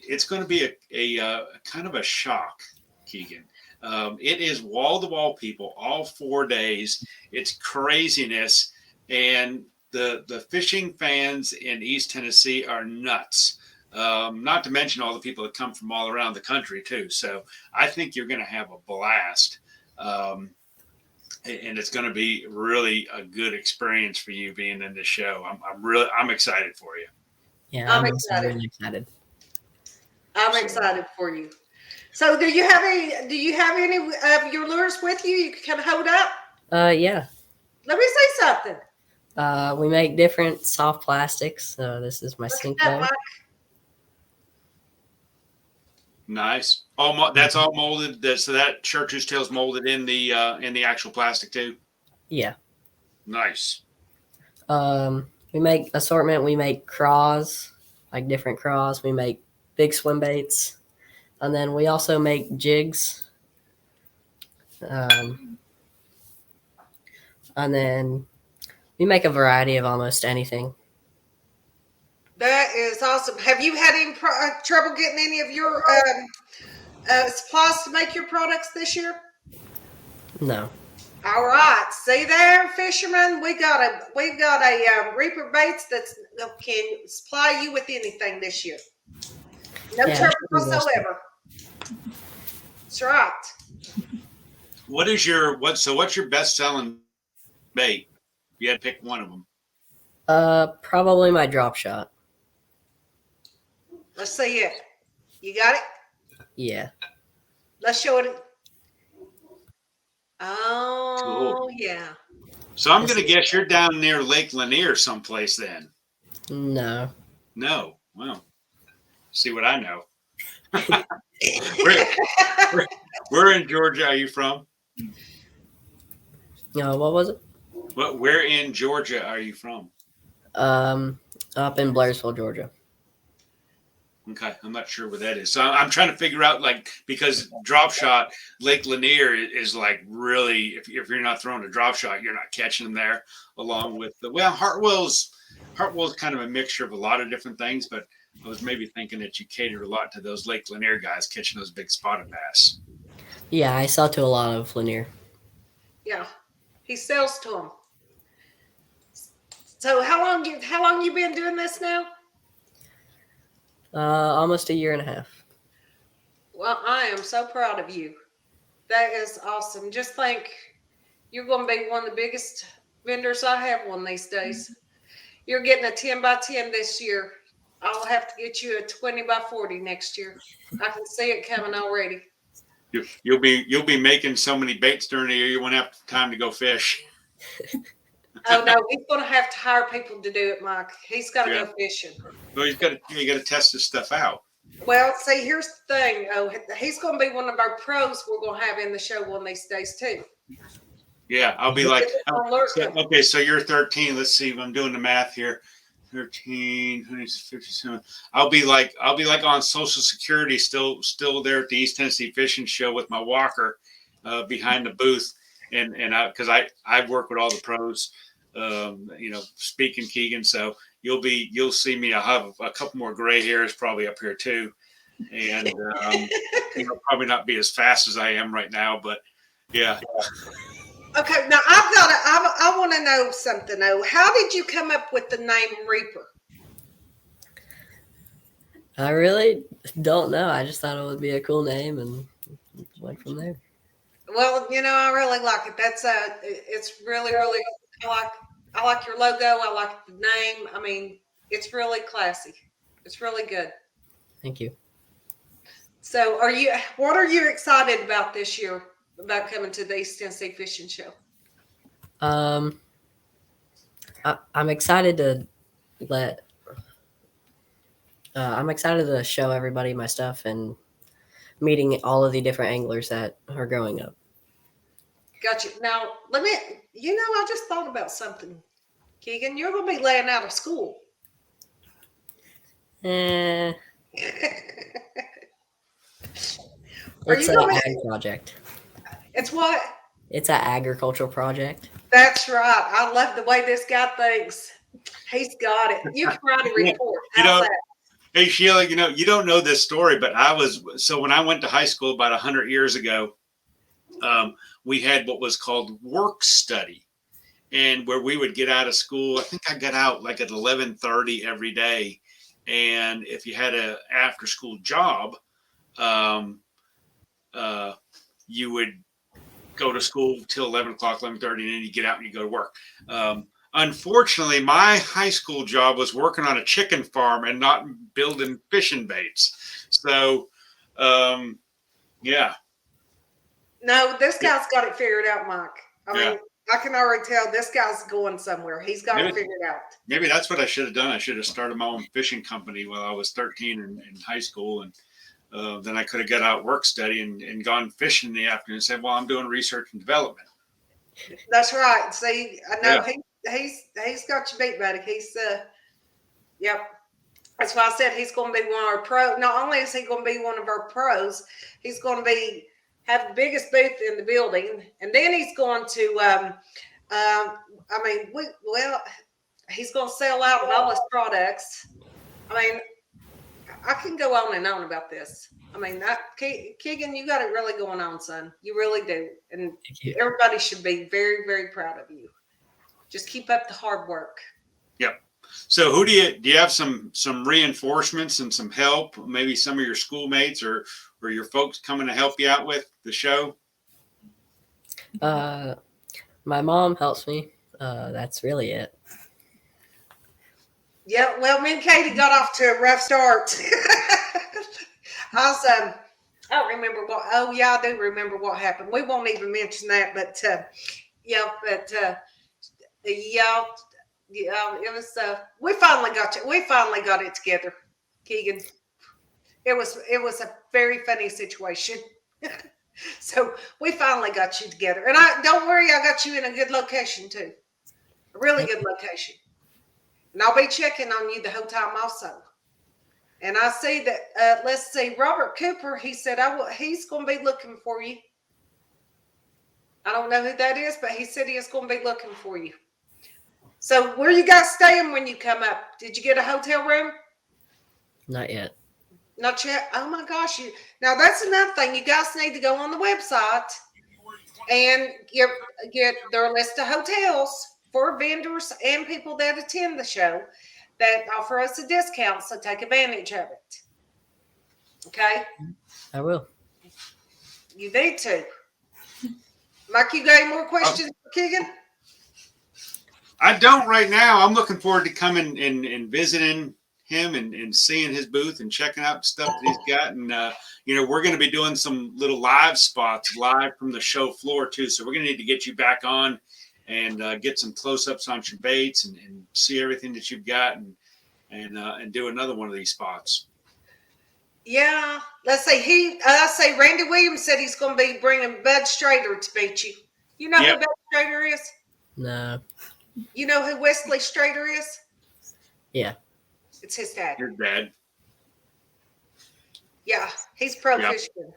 [SPEAKER 2] It's going to be a kind of a shock, Keegan. It is wall to wall people all 4 days. It's craziness. And the fishing fans in East Tennessee are nuts. Not to mention all the people that come from all around the country too. So I think you're going to have a blast. And it's going to be really a good experience for you being in this show. I'm excited for you.
[SPEAKER 7] Yeah,
[SPEAKER 1] I'm
[SPEAKER 7] I'm also
[SPEAKER 1] excited.
[SPEAKER 7] really excited.
[SPEAKER 1] I'm excited for you. So, do you have any of your lures with you? You can hold up.
[SPEAKER 7] Yeah.
[SPEAKER 1] Let me say something.
[SPEAKER 7] We make different soft plastics. This is my
[SPEAKER 1] Look at
[SPEAKER 7] sink
[SPEAKER 1] that,
[SPEAKER 7] bowl.
[SPEAKER 1] Mike.
[SPEAKER 2] Nice. That's all molded. So that chartreuse tail's molded in the actual plastic too.
[SPEAKER 7] Yeah.
[SPEAKER 2] Nice.
[SPEAKER 7] We make assortment. We make craws, like different craws. We make big swim baits, and then we also make jigs. And then we make a variety of almost anything.
[SPEAKER 1] That is awesome. Have you had any trouble getting any of your supplies to make your products this year?
[SPEAKER 7] No.
[SPEAKER 1] All right, see there, fishermen. We got a Reaper Baits that can supply you with anything this year. No
[SPEAKER 7] Yeah,
[SPEAKER 1] trouble
[SPEAKER 7] that's pretty
[SPEAKER 1] whatsoever. That's right.
[SPEAKER 2] What's your best selling bait? You had to pick one of them.
[SPEAKER 7] Probably my drop shot.
[SPEAKER 1] Let's see it. You got it?
[SPEAKER 7] Yeah.
[SPEAKER 1] Let's show it. Oh,
[SPEAKER 2] Cool.
[SPEAKER 1] yeah.
[SPEAKER 2] So I'm going to guess you're down near Lake Lanier someplace then.
[SPEAKER 7] No.
[SPEAKER 2] No. Well, see what I know. Where in Georgia are you from?
[SPEAKER 7] No, what was it?
[SPEAKER 2] Where in Georgia are you from?
[SPEAKER 7] Up in Blairsville, Georgia.
[SPEAKER 2] Okay, I'm not sure where that is. So I'm trying to figure out, like, because drop shot, Lake Lanier is like really, if you're not throwing a drop shot, you're not catching them there. Along with Hartwell's kind of a mixture of a lot of different things, but I was maybe thinking that you catered a lot to those Lake Lanier guys catching those big spotted bass.
[SPEAKER 7] Yeah, I sell to a lot of Lanier.
[SPEAKER 1] Yeah, he sells to them. So how long you been doing this now?
[SPEAKER 7] Almost a year and a half.
[SPEAKER 1] Well, I am so proud of you. That is awesome. Just think, you're going to be one of the biggest vendors I have one these days. You're getting a 10 by 10 this year. I'll have to get you a 20 by 40 next year. I can see it coming already.
[SPEAKER 2] You'll be making so many baits during the year you won't have time to go fish.
[SPEAKER 1] Oh no, he's going to have to hire people to do it, Mike. He's got to go fishing.
[SPEAKER 2] Well, you got to test this stuff out.
[SPEAKER 1] Well, see, here's the thing. Oh, he's going to be one of our pros we're going to have in the show one of these days too.
[SPEAKER 2] Yeah, I'll be like,
[SPEAKER 1] Okay.
[SPEAKER 2] okay, so you're 13. Let's see, I'm doing the math here. 13, 57. I'll be like on Social Security, still there at the East Tennessee Fishing Show with my walker behind the booth, and because I work with all the pros, speaking Keegan. So you'll see me. I'll have a couple more gray hairs probably up here too, and probably not be as fast as I am right now, but yeah.
[SPEAKER 1] Okay, now I want to know something though. How did you come up with the name Reaper?
[SPEAKER 7] I really don't know. I just thought it would be a cool name and went from there.
[SPEAKER 1] Well, I really like it. It's really, really. I like your logo. I like the name. I mean, it's really classy. It's really good.
[SPEAKER 7] Thank you.
[SPEAKER 1] So, what are you excited about this year? About coming to the East Tennessee Fishing Show?
[SPEAKER 7] I'm excited to I'm excited to show everybody my stuff and meeting all of the different anglers that are growing up.
[SPEAKER 1] Gotcha. Now, I just thought about something. Keegan, you're going to be laying out of school.
[SPEAKER 7] It's an ag project.
[SPEAKER 1] It's what?
[SPEAKER 7] It's an agricultural project.
[SPEAKER 1] That's right. I love the way this guy thinks. He's got it. You can write a report. How's that?
[SPEAKER 2] Hey Sheila, you don't know this story, but when I went to high school about 100 years ago, we had what was called work study, and where we would get out of school. I think I got out like at 11:30 every day, and if you had a after school job, you would go to school till 11 o'clock, 11:30, and then you get out and you go to work. Unfortunately, my high school job was working on a chicken farm and not building fishing baits. So, yeah.
[SPEAKER 1] No, this guy's got it figured out, Mike. I mean, I can already tell this guy's going somewhere. He's got it figured out.
[SPEAKER 2] Maybe that's what I should have done. I should have started my own fishing company while I was 13 in high school. And then I could have got out work study and gone fishing in the afternoon and said, well, I'm doing research and development.
[SPEAKER 1] That's right. See, I know he's got you beat, buddy. He's yep. That's why I said he's going to be one of our pros. Not only is he going to be one of our pros, he's going to have the biggest booth in the building, and then he's going to he's going to sell out of all his products. I mean, I can go on and on about this. I mean, Keegan, you got it really going on, son. You really do. And everybody should be very, very proud of you. Just keep up the hard work.
[SPEAKER 2] Yep. So who do you have some reinforcements and some help? Maybe some of your schoolmates or your folks coming to help you out with the show?
[SPEAKER 7] My mom helps me. That's really it.
[SPEAKER 1] Yeah, well, me and Katie got off to a rough start. I don't remember what. Oh yeah, I do remember what happened. We won't even mention that, but it was. We finally got it together, Keegan. It was a very funny situation. So we finally got you together, and don't worry, I got you in a good location too, a really good location, and I'll be checking on you the whole time also. And I see that, let's see, Robert Cooper, he said, he's going to be looking for you. I don't know who that is, but he said he is going to be looking for you. So where are you guys staying when you come up? Did you get a hotel room?
[SPEAKER 7] Not yet.
[SPEAKER 1] Not yet? Oh my gosh. Now that's another thing. You guys need to go on the website and get their list of hotels for vendors and people that attend the show that offer us a discount, so take advantage of it. Okay?
[SPEAKER 7] I will.
[SPEAKER 1] You need to. Mike, you got any more questions for Keegan?
[SPEAKER 2] I don't right now. I'm looking forward to coming and visiting him and seeing his booth and checking out stuff that he's got. And, we're going to be doing some little live spots live from the show floor too. So we're going to need to get you back on and get some close-ups on your baits and see everything that you've got and do another one of these spots.
[SPEAKER 1] Yeah. Let's say Randy Williams said he's going to be bringing Bud Strader to beat you. You know who Bud Strader is?
[SPEAKER 7] No.
[SPEAKER 1] You know who Wesley Strader is?
[SPEAKER 7] Yeah.
[SPEAKER 1] It's his dad.
[SPEAKER 2] Your dad.
[SPEAKER 1] Yeah. He's Pro Fisherman.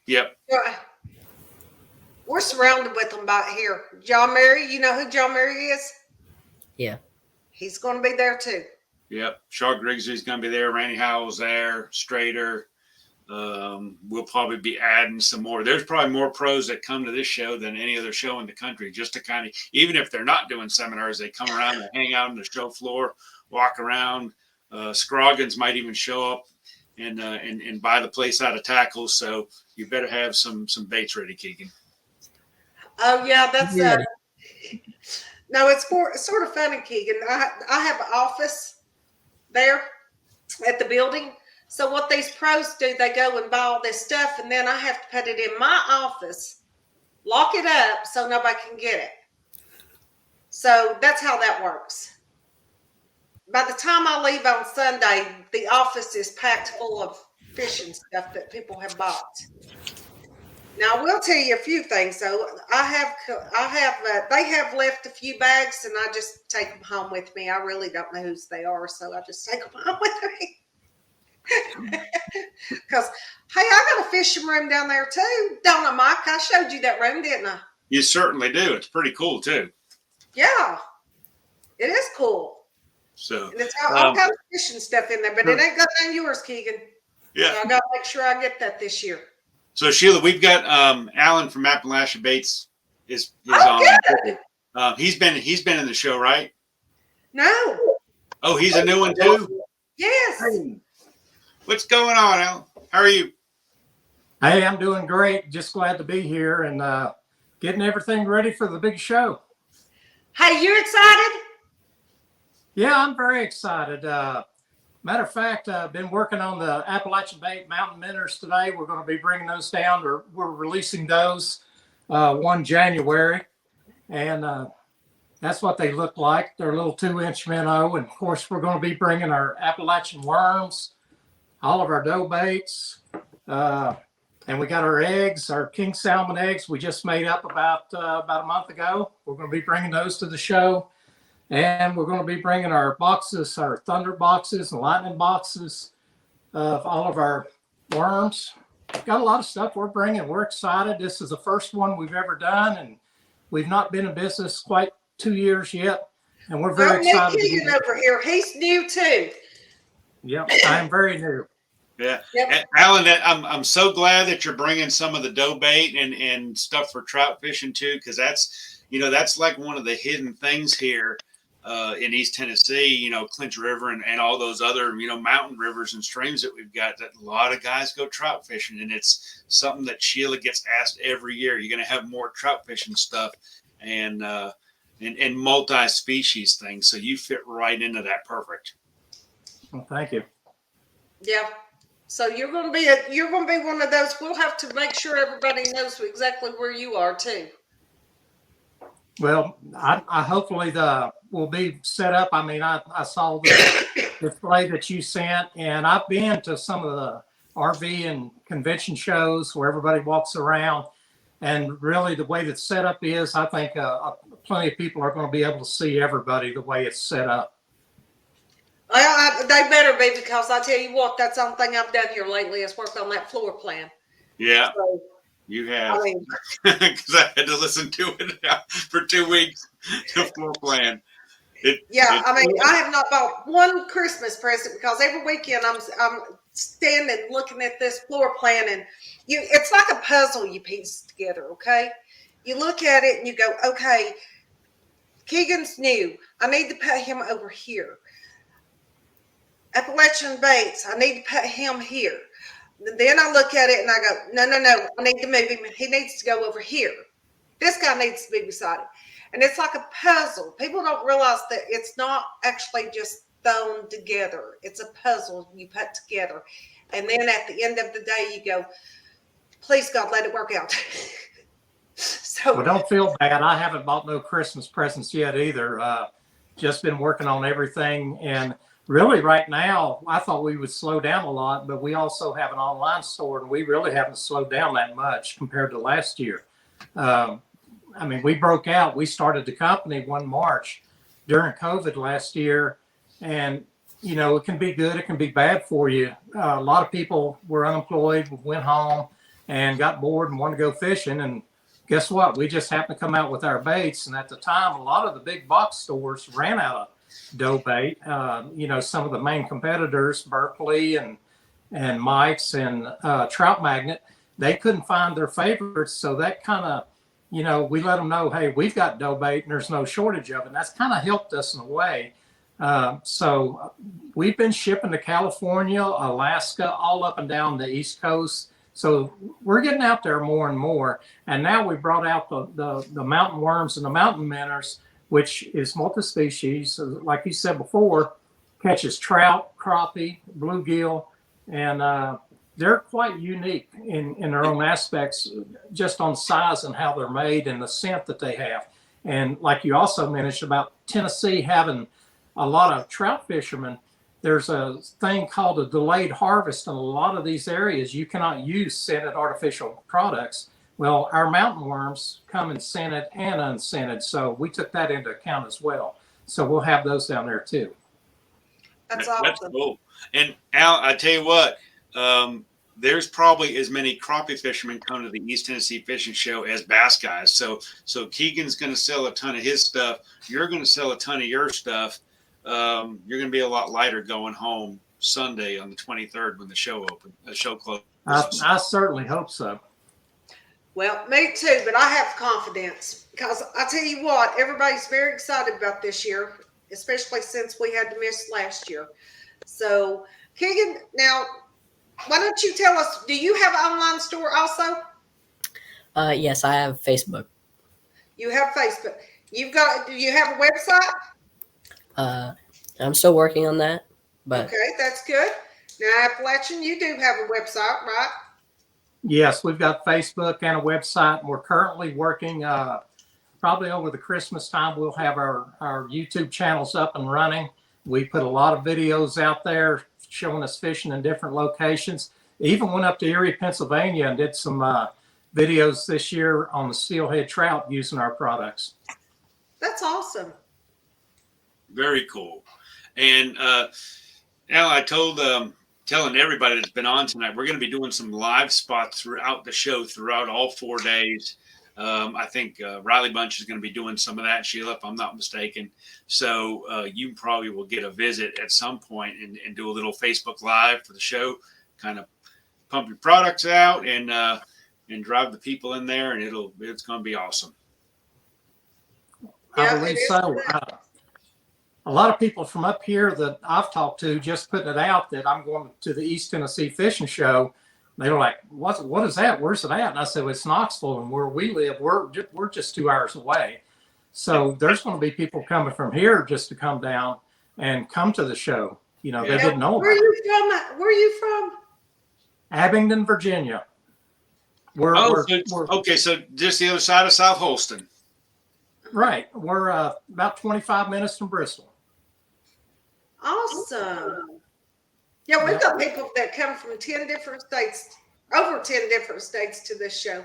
[SPEAKER 2] Yep.
[SPEAKER 1] We're surrounded with them back here. John Murray, you know who John Murray is?
[SPEAKER 7] Yeah.
[SPEAKER 1] He's going to be there too.
[SPEAKER 2] Yep. Shaw Grigsby's going to be there. Randy Howell's there. Strader. We'll probably be adding some more. There's probably more pros that come to this show than any other show in the country, just to kind of, even if they're not doing seminars, they come around and hang out on the show floor, walk around. Scroggins might even show up and buy the place out of tackles. So you better have some baits ready, Keegan.
[SPEAKER 1] Oh yeah, that's no, it's sort of funny, Keegan. I have an office there at the building. So what these pros do, they go and buy all this stuff, and then I have to put it in my office, lock it up so nobody can get it. So that's how that works. By the time I leave on Sunday, the office is packed full of fishing stuff that people have bought. Now I will tell you a few things. So they have left a few bags, and I just take them home with me. I really don't know whose they are, so I just take them home with me. Because hey, I got a fishing room down there too, don't I, Mike? I showed you that room, didn't I?
[SPEAKER 2] You certainly do. It's pretty cool too.
[SPEAKER 1] Yeah, it is cool.
[SPEAKER 2] So
[SPEAKER 1] and it's all kind of fishing stuff in there, but it ain't got none of yours, Keegan.
[SPEAKER 2] Yeah,
[SPEAKER 1] so I got to make sure I get that this year.
[SPEAKER 2] So Sheila, we've got Alan from Appalachian Baits is
[SPEAKER 1] Oh,
[SPEAKER 2] on. He's been in the show, right?
[SPEAKER 1] No.
[SPEAKER 2] Oh, he's a new one too.
[SPEAKER 1] Yes.
[SPEAKER 2] What's going on, Alan? How are you?
[SPEAKER 8] Hey, I'm doing great. Just glad to be here and getting everything ready for the big show.
[SPEAKER 1] Hey, you excited?
[SPEAKER 8] Yeah, I'm very excited. Matter of fact, I've been working on the Appalachian Bait Mountain Minnows today. We're going to be bringing those down. We're releasing those 1 January. And that's what they look like. They're a little 2-inch minnow. And of course, we're going to be bringing our Appalachian worms, all of our dough baits. And we got our eggs, our king salmon eggs. We just made up about a month ago. We're going to be bringing those to the show. And we're going to be bringing our boxes, our thunder boxes and lightning boxes of all of our worms. Got a lot of stuff we're bringing. We're excited. This is the first one we've ever done, and we've not been in business quite 2 years yet. And we're very excited.
[SPEAKER 1] Keegan over here. He's new too.
[SPEAKER 8] Yep, I'm very new.
[SPEAKER 2] Yeah,
[SPEAKER 1] Yep.
[SPEAKER 2] Alan, I'm so glad that you're bringing some of the dough bait and stuff for trout fishing too, because that's like one of the hidden things here. In East Tennessee, Clinch River and all those other, mountain rivers and streams that we've got, that a lot of guys go trout fishing. And it's something that Sheila gets asked every year. You're going to have more trout fishing stuff and multi-species things. So you fit right into that. Perfect.
[SPEAKER 8] Well, thank you.
[SPEAKER 1] Yeah. So you're going to be one of those. We'll have to make sure everybody knows exactly where you are too.
[SPEAKER 8] Well, I hopefully will be set up. I mean, I saw the display that you sent, and I've been to some of the RV and convention shows where everybody walks around. And really, the way the setup is, I think plenty of people are going to be able to see everybody the way it's set up.
[SPEAKER 1] Well, they better be, because I tell you what, that's the only thing I've done here lately is worked on that floor plan.
[SPEAKER 2] Yeah.
[SPEAKER 1] So,
[SPEAKER 2] You have,
[SPEAKER 1] I mean,
[SPEAKER 2] because I had to listen to it for 2 weeks. The floor plan.
[SPEAKER 1] I have not bought one Christmas present, because every weekend I'm standing looking at this floor plan, and it's like a puzzle you piece together. Okay, you look at it and you go, okay, Keegan's new. I need to put him over here. Appalachian Baits, I need to put him here. Then I look at it and I go, no, I need to move him. He needs to go over here. This guy needs to be beside him. And it's like a puzzle. People don't realize that it's not actually just thrown together. It's a puzzle you put together. And then at the end of the day, you go, please, God, let it work out. So,
[SPEAKER 8] Well, don't feel bad. I haven't bought no Christmas presents yet either. Just been working on everything. And really right now, I thought we would slow down a lot, but we also have an online store, and we really haven't slowed down that much compared to last year. I mean, we broke out. We started the company 1 March during COVID last year. And, it can be good. It can be bad for you. A lot of people were unemployed, went home and got bored and wanted to go fishing. And guess what? We just happened to come out with our baits. And at the time, a lot of the big box stores ran out of dough bait. Some of the main competitors, Berkeley and Mike's and Trout Magnet, they couldn't find their favorites. So that kind of, we let them know, hey, we've got dough bait and there's no shortage of it. And that's kind of helped us in a way. So we've been shipping to California, Alaska, all up and down the East Coast. So we're getting out there more and more. And now we brought out the mountain worms and the mountain minnows, which is multi-species. Like you said before, catches trout, crappie, bluegill, and they're quite unique in their own aspects, just on size and how they're made and the scent that they have. And like you also mentioned about Tennessee having a lot of trout fishermen, there's a thing called a delayed harvest. In a lot of these areas, you cannot use scented artificial products. Well, our mountain worms come in scented and unscented, so we took that into account as well. So we'll have those down there too.
[SPEAKER 1] that's awesome.
[SPEAKER 2] That's cool. And Al, I tell you what, there's probably as many crappie fishermen come to the East Tennessee Fishing Show as bass guys. So Keegan's going to sell a ton of his stuff. You're going to sell a ton of your stuff. You're going to be a lot lighter going home. Sunday on the 23rd when the show closes.
[SPEAKER 8] I certainly hope so.
[SPEAKER 1] Well, me too, but I have confidence because I tell you what, everybody's very excited about this year, especially since we had to miss last year. So, Keegan, now, why don't you tell us, do you have an online store also?
[SPEAKER 7] Yes, I have Facebook.
[SPEAKER 1] You have Facebook. Do you have a website?
[SPEAKER 7] I'm still working on that, but
[SPEAKER 1] Okay, that's good. Now, Appalachian, you do have a website, right?
[SPEAKER 8] Yes, we've got Facebook and a website. And we're currently working, probably over the Christmas time, we'll have our YouTube channels up and running. We put a lot of videos out there showing us fishing in different locations. Even went up to Erie, Pennsylvania and did some videos this year on the steelhead trout using our products.
[SPEAKER 1] That's awesome.
[SPEAKER 2] Very cool. And Al, I told telling everybody that's been on tonight, we're going to be doing some live spots throughout the show, throughout all 4 days. I think Riley Bunch is going to be doing some of that, Sheila, if I'm not mistaken. So you probably will get a visit at some point and do a little Facebook Live for the show, kind of pump your products out and drive the people in there, and it's going to be awesome.
[SPEAKER 8] I believe so. A lot of people from up here that I've talked to, just putting it out that I'm going to the East Tennessee Fishing Show. They were like, what is that? Where's it at? And I said, well, it's Knoxville, and where we live, we're just 2 hours away. So there's going to be people coming from here just to come down and come to the show. You know, they didn't know about it.
[SPEAKER 1] Where are you from?
[SPEAKER 8] Abingdon, Virginia.
[SPEAKER 2] Okay, so just the other side of South Holston.
[SPEAKER 8] Right. We're about 25 minutes from Bristol.
[SPEAKER 1] Awesome. Yeah, we've got people that come from 10 different states, over 10 different states to this show.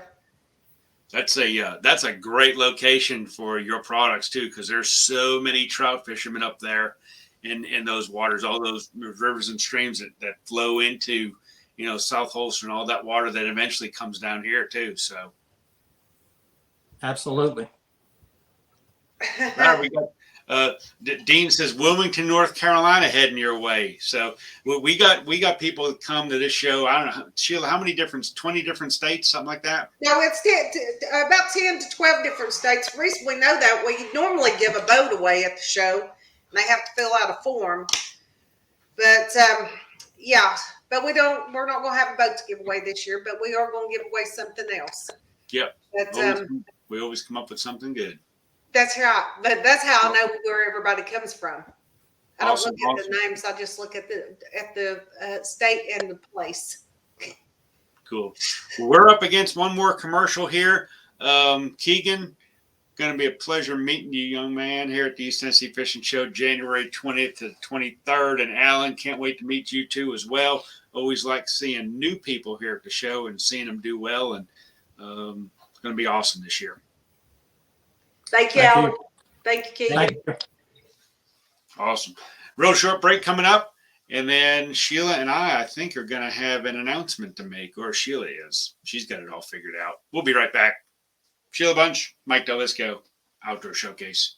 [SPEAKER 2] That's a great location for your products too, because there's so many trout fishermen up there in those waters, all those rivers and streams that flow into, South Holston and all that water that eventually comes down here too. So
[SPEAKER 8] absolutely.
[SPEAKER 2] All right, we got Dean says Wilmington, North Carolina heading your way. So we got people that come to this show. I don't know, Sheila, how many 20 different states, something like that?
[SPEAKER 1] No, it's about 10 to 12 different states. The reason we know that, we normally give a boat away at the show, and they have to fill out a form. But but we're not going to have a boat to give away this year, but we are going to give away something else.
[SPEAKER 2] Yep.
[SPEAKER 1] But
[SPEAKER 2] we always come up with something good.
[SPEAKER 1] That's right. But that's how I know where everybody comes from. I don't
[SPEAKER 2] Awesome,
[SPEAKER 1] look at the names. I just look at the state and the place.
[SPEAKER 2] Cool. Well, we're up against one more commercial here. Keegan, going to be a pleasure meeting you, young man, here at the East Tennessee Fishing Show, January 20th to 23rd. And Alan, can't wait to meet you too as well. Always like seeing new people here at the show and seeing them do well. And it's going to be awesome this year.
[SPEAKER 1] Thank you, Alan. Thank you, Keegan.
[SPEAKER 8] Thank you.
[SPEAKER 2] Awesome. Real short break coming up. And then Sheila and I think, are going to have an announcement to make, or Sheila is. She's got it all figured out. We'll be right back. Sheila Bunch, Mike Delisco, Outdoor Showcase.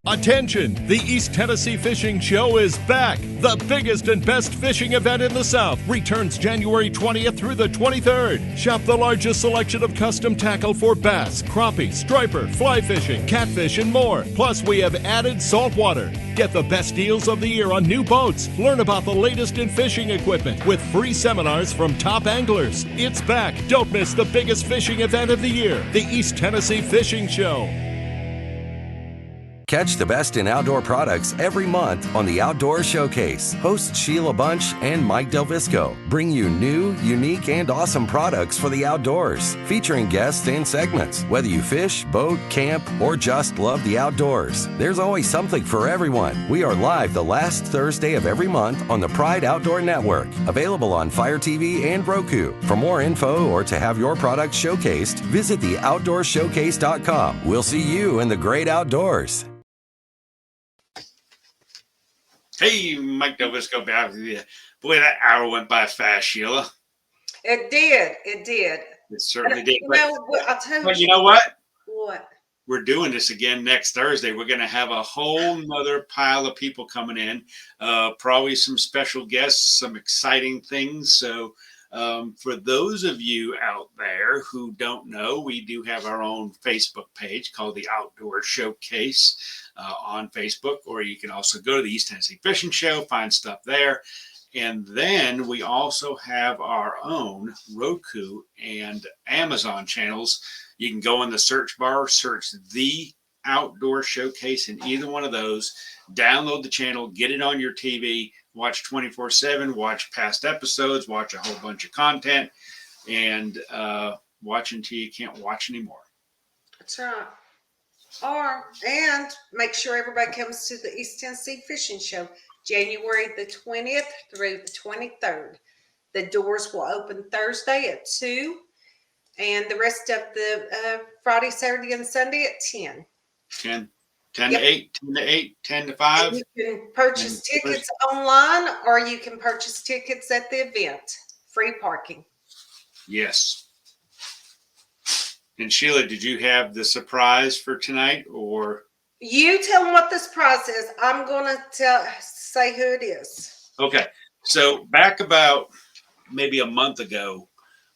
[SPEAKER 6] Attention! The East Tennessee Fishing Show is back. The biggest and best fishing event in the South returns January 20th through the 23rd. Shop the largest selection of custom tackle for bass, crappie, striper, fly fishing, catfish, and more. Plus, we have added saltwater. Get the best deals of the year on new boats. Learn about the latest in fishing equipment with free seminars from top anglers. It's back. Don't miss the biggest fishing event of the year, the East Tennessee Fishing Show.
[SPEAKER 9] Catch the best in outdoor products every month on the Outdoor Showcase. Hosts Sheila Bunch and Mike Delvisco bring you new, unique, and awesome products for the outdoors, featuring guests and segments. Whether you fish, boat, camp, or just love the outdoors, there's always something for everyone. We are live the last Thursday of every month on the Pride Outdoor Network, available on Fire TV and Roku. For more info or to have your products showcased, visit theoutdoorshowcase.com. We'll see you in the great outdoors.
[SPEAKER 2] Hey, Mike Delvisco back with you. Boy, that hour went by fast, Sheila.
[SPEAKER 1] It did. It did.
[SPEAKER 2] It certainly did.
[SPEAKER 1] I'll tell you.
[SPEAKER 2] But you know what?
[SPEAKER 1] What?
[SPEAKER 2] we're doing this again next Thursday. We're going to have a whole nother pile of people coming in, probably some special guests, some exciting things. So for those of you out there who don't know, we do have our own Facebook page called the Outdoor Showcase on Facebook, or you can also go to the East Tennessee Fishing Show, find stuff there. And then we also have our own Roku and Amazon channels. You can go in the search bar, search the Outdoor Showcase in either one of those, download the channel, get it on your TV, watch 24/7, watch past episodes, watch a whole bunch of content, and watch until you can't watch anymore.
[SPEAKER 1] That's right. And make sure everybody comes to the East Tennessee Fishing Show, January the 20th through the 23rd. The doors will open Thursday at 2, and the rest of the Friday, Saturday, and Sunday at 10.
[SPEAKER 2] 10 to 8, 10 to 8, 10 to 5.
[SPEAKER 1] And you can purchase tickets online, or you can purchase tickets at the event. Free parking.
[SPEAKER 2] Yes. And Sheila, did you have the surprise for tonight, or?
[SPEAKER 1] You tell them what the surprise is. I'm going to say who it is.
[SPEAKER 2] Okay. So back about maybe a month ago,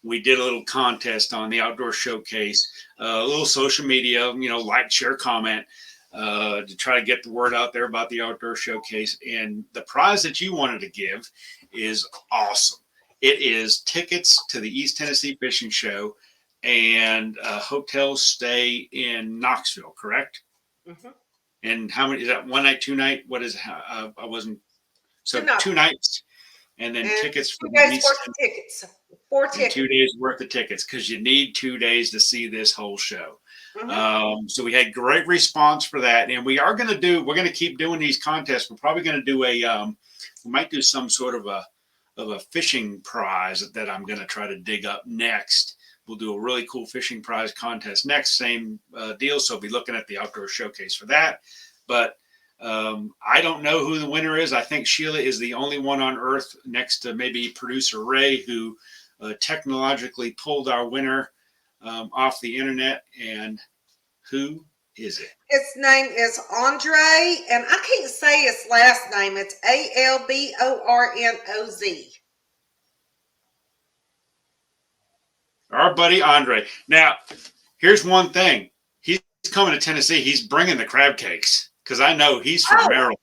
[SPEAKER 2] we did a little contest on the Outdoor Showcase, a little social media, like, share, comment, to try to get the word out there about the Outdoor Showcase. And the prize that you wanted to give is awesome. It is tickets to the East Tennessee Fishing Show and a hotel stay in Knoxville, correct?
[SPEAKER 1] Mm-hmm.
[SPEAKER 2] And how many is that? 1 night, 2 night? What is? I wasn't. So
[SPEAKER 1] 2
[SPEAKER 2] nights, and then tickets for
[SPEAKER 1] 2 days worth of tickets. 4 tickets.
[SPEAKER 2] 2 days worth of tickets, because you need 2 days to see this whole show.
[SPEAKER 1] Mm-hmm.
[SPEAKER 2] So we had great response for that, and we're going to keep doing these contests. We're probably going to do we might do some sort of a fishing prize that I'm going to try to dig up next. We'll do a really cool fishing prize contest next, same deal. So be looking at the Outdoor Showcase for that. But I don't know who the winner is. I think Sheila is the only one on earth, next to maybe producer Ray, who technologically pulled our winner off the internet. And who is it?
[SPEAKER 1] His name is Andre, and I can't say his last name. It's Albornoz.
[SPEAKER 2] Our buddy Andre. Now, here's one thing. He's coming to Tennessee. He's bringing the crab cakes, because I know he's from Maryland.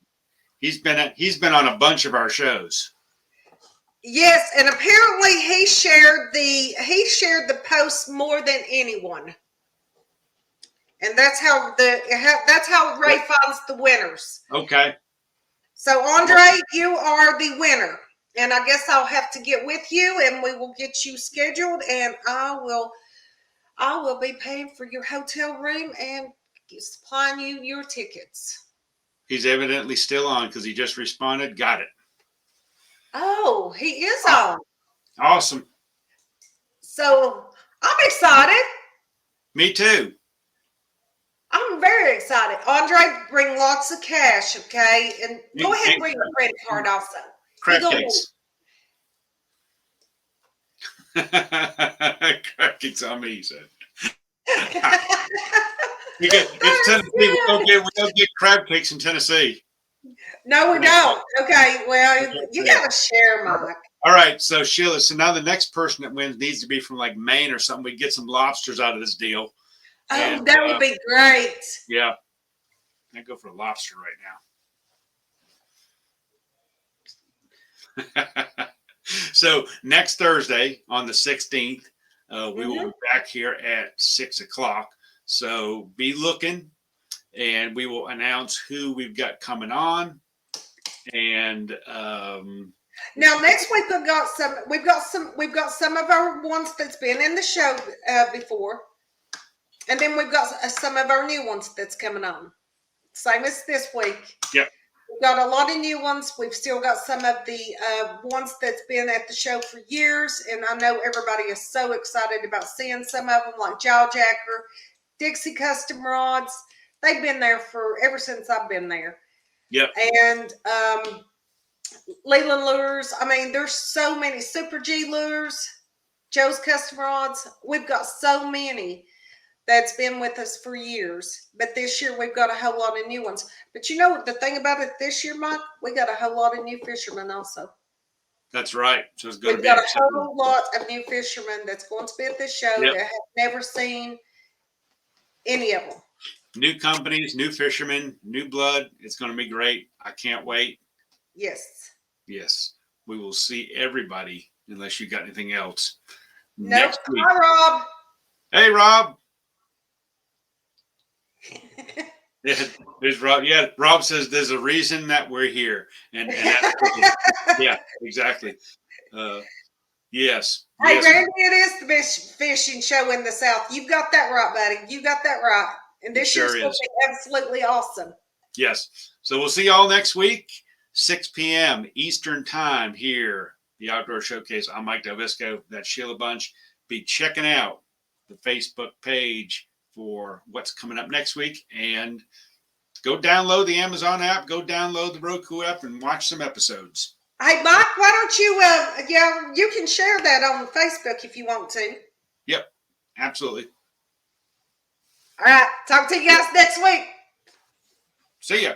[SPEAKER 2] He's been on a bunch of our shows.
[SPEAKER 1] Yes, and apparently he shared the post more than anyone. And that's how Ray finds the winners.
[SPEAKER 2] Okay.
[SPEAKER 1] So Andre, you are the winner. And I guess I'll have to get with you, and we will get you scheduled, and I will be paying for your hotel room and supplying you your tickets.
[SPEAKER 2] He's evidently still on, because he just responded. Got it.
[SPEAKER 1] Oh, he is on.
[SPEAKER 2] Awesome.
[SPEAKER 1] So I'm excited.
[SPEAKER 2] Me too.
[SPEAKER 1] I'm very excited. Andre, bring lots of cash, okay? And go ahead and bring your credit card also.
[SPEAKER 2] Crab cakes. Crab cakes on me, he said. It's Tennessee. We don't get crab cakes in Tennessee.
[SPEAKER 1] No, we don't. Okay, well, you got to share, Mike.
[SPEAKER 2] All right, so Sheila, so now the next person that wins needs to be from like Maine or something. We get some lobsters out of this deal.
[SPEAKER 1] Oh,
[SPEAKER 2] and,
[SPEAKER 1] that would be great.
[SPEAKER 2] Yeah. I go for a lobster right now. So next Thursday on the 16th, we will be back here at 6 o'clock. So be looking, and we will announce who we've got coming on. And
[SPEAKER 1] now next week we've got some of our ones that's been in the show before, and then we've got some of our new ones that's coming on. Same as this week.
[SPEAKER 2] Yep.
[SPEAKER 1] We've got a lot of new ones. We've still got some of the ones that's been at the show for years, and I know everybody is so excited about seeing some of them, like Jawjacker, Dixie Custom Rods. They've been there ever since I've been there.
[SPEAKER 2] Yep.
[SPEAKER 1] And Leland Lures. I mean, there's so many. Super G Lures, Joe's Custom Rods. We've got so many that's been with us for years. But this year we've got a whole lot of new ones. But you know the thing about it this year, Mike, we got a whole lot of new fishermen also.
[SPEAKER 2] That's right. So it's going to
[SPEAKER 1] We've
[SPEAKER 2] be
[SPEAKER 1] got a
[SPEAKER 2] exciting.
[SPEAKER 1] whole lot of new fishermen that's going to be at this show
[SPEAKER 2] Yep.
[SPEAKER 1] that have never seen any of them.
[SPEAKER 2] New companies, new fishermen, new blood. It's going to be great. I can't wait.
[SPEAKER 1] Yes.
[SPEAKER 2] Yes, we will see everybody unless you got anything else
[SPEAKER 1] Nope.
[SPEAKER 2] next week.
[SPEAKER 1] Hi, Rob.
[SPEAKER 2] Hey, Rob. Yeah, there's Rob. Yeah, Rob says there's a reason that we're here, and that's yeah, exactly. Yes.
[SPEAKER 1] Hey,
[SPEAKER 2] Yes.
[SPEAKER 1] Randy, it is the best fishing show in the South. You got that right, buddy. You got that right. And this
[SPEAKER 2] Sure
[SPEAKER 1] year's going to
[SPEAKER 2] is.
[SPEAKER 1] be absolutely awesome.
[SPEAKER 2] Yes. So we'll see y'all next week, 6 p.m. Eastern Time here, the Outdoor Showcase. I'm Mike Del Visco. That's Sheila Bunch. Be checking out the Facebook page for what's coming up next week, and go download the Amazon app, go download the Roku app, and watch some episodes.
[SPEAKER 1] Hey, Mike, why don't you, you can share that on Facebook if you want to.
[SPEAKER 2] Yep, absolutely.
[SPEAKER 1] All right. Talk to you guys next week.
[SPEAKER 2] See ya.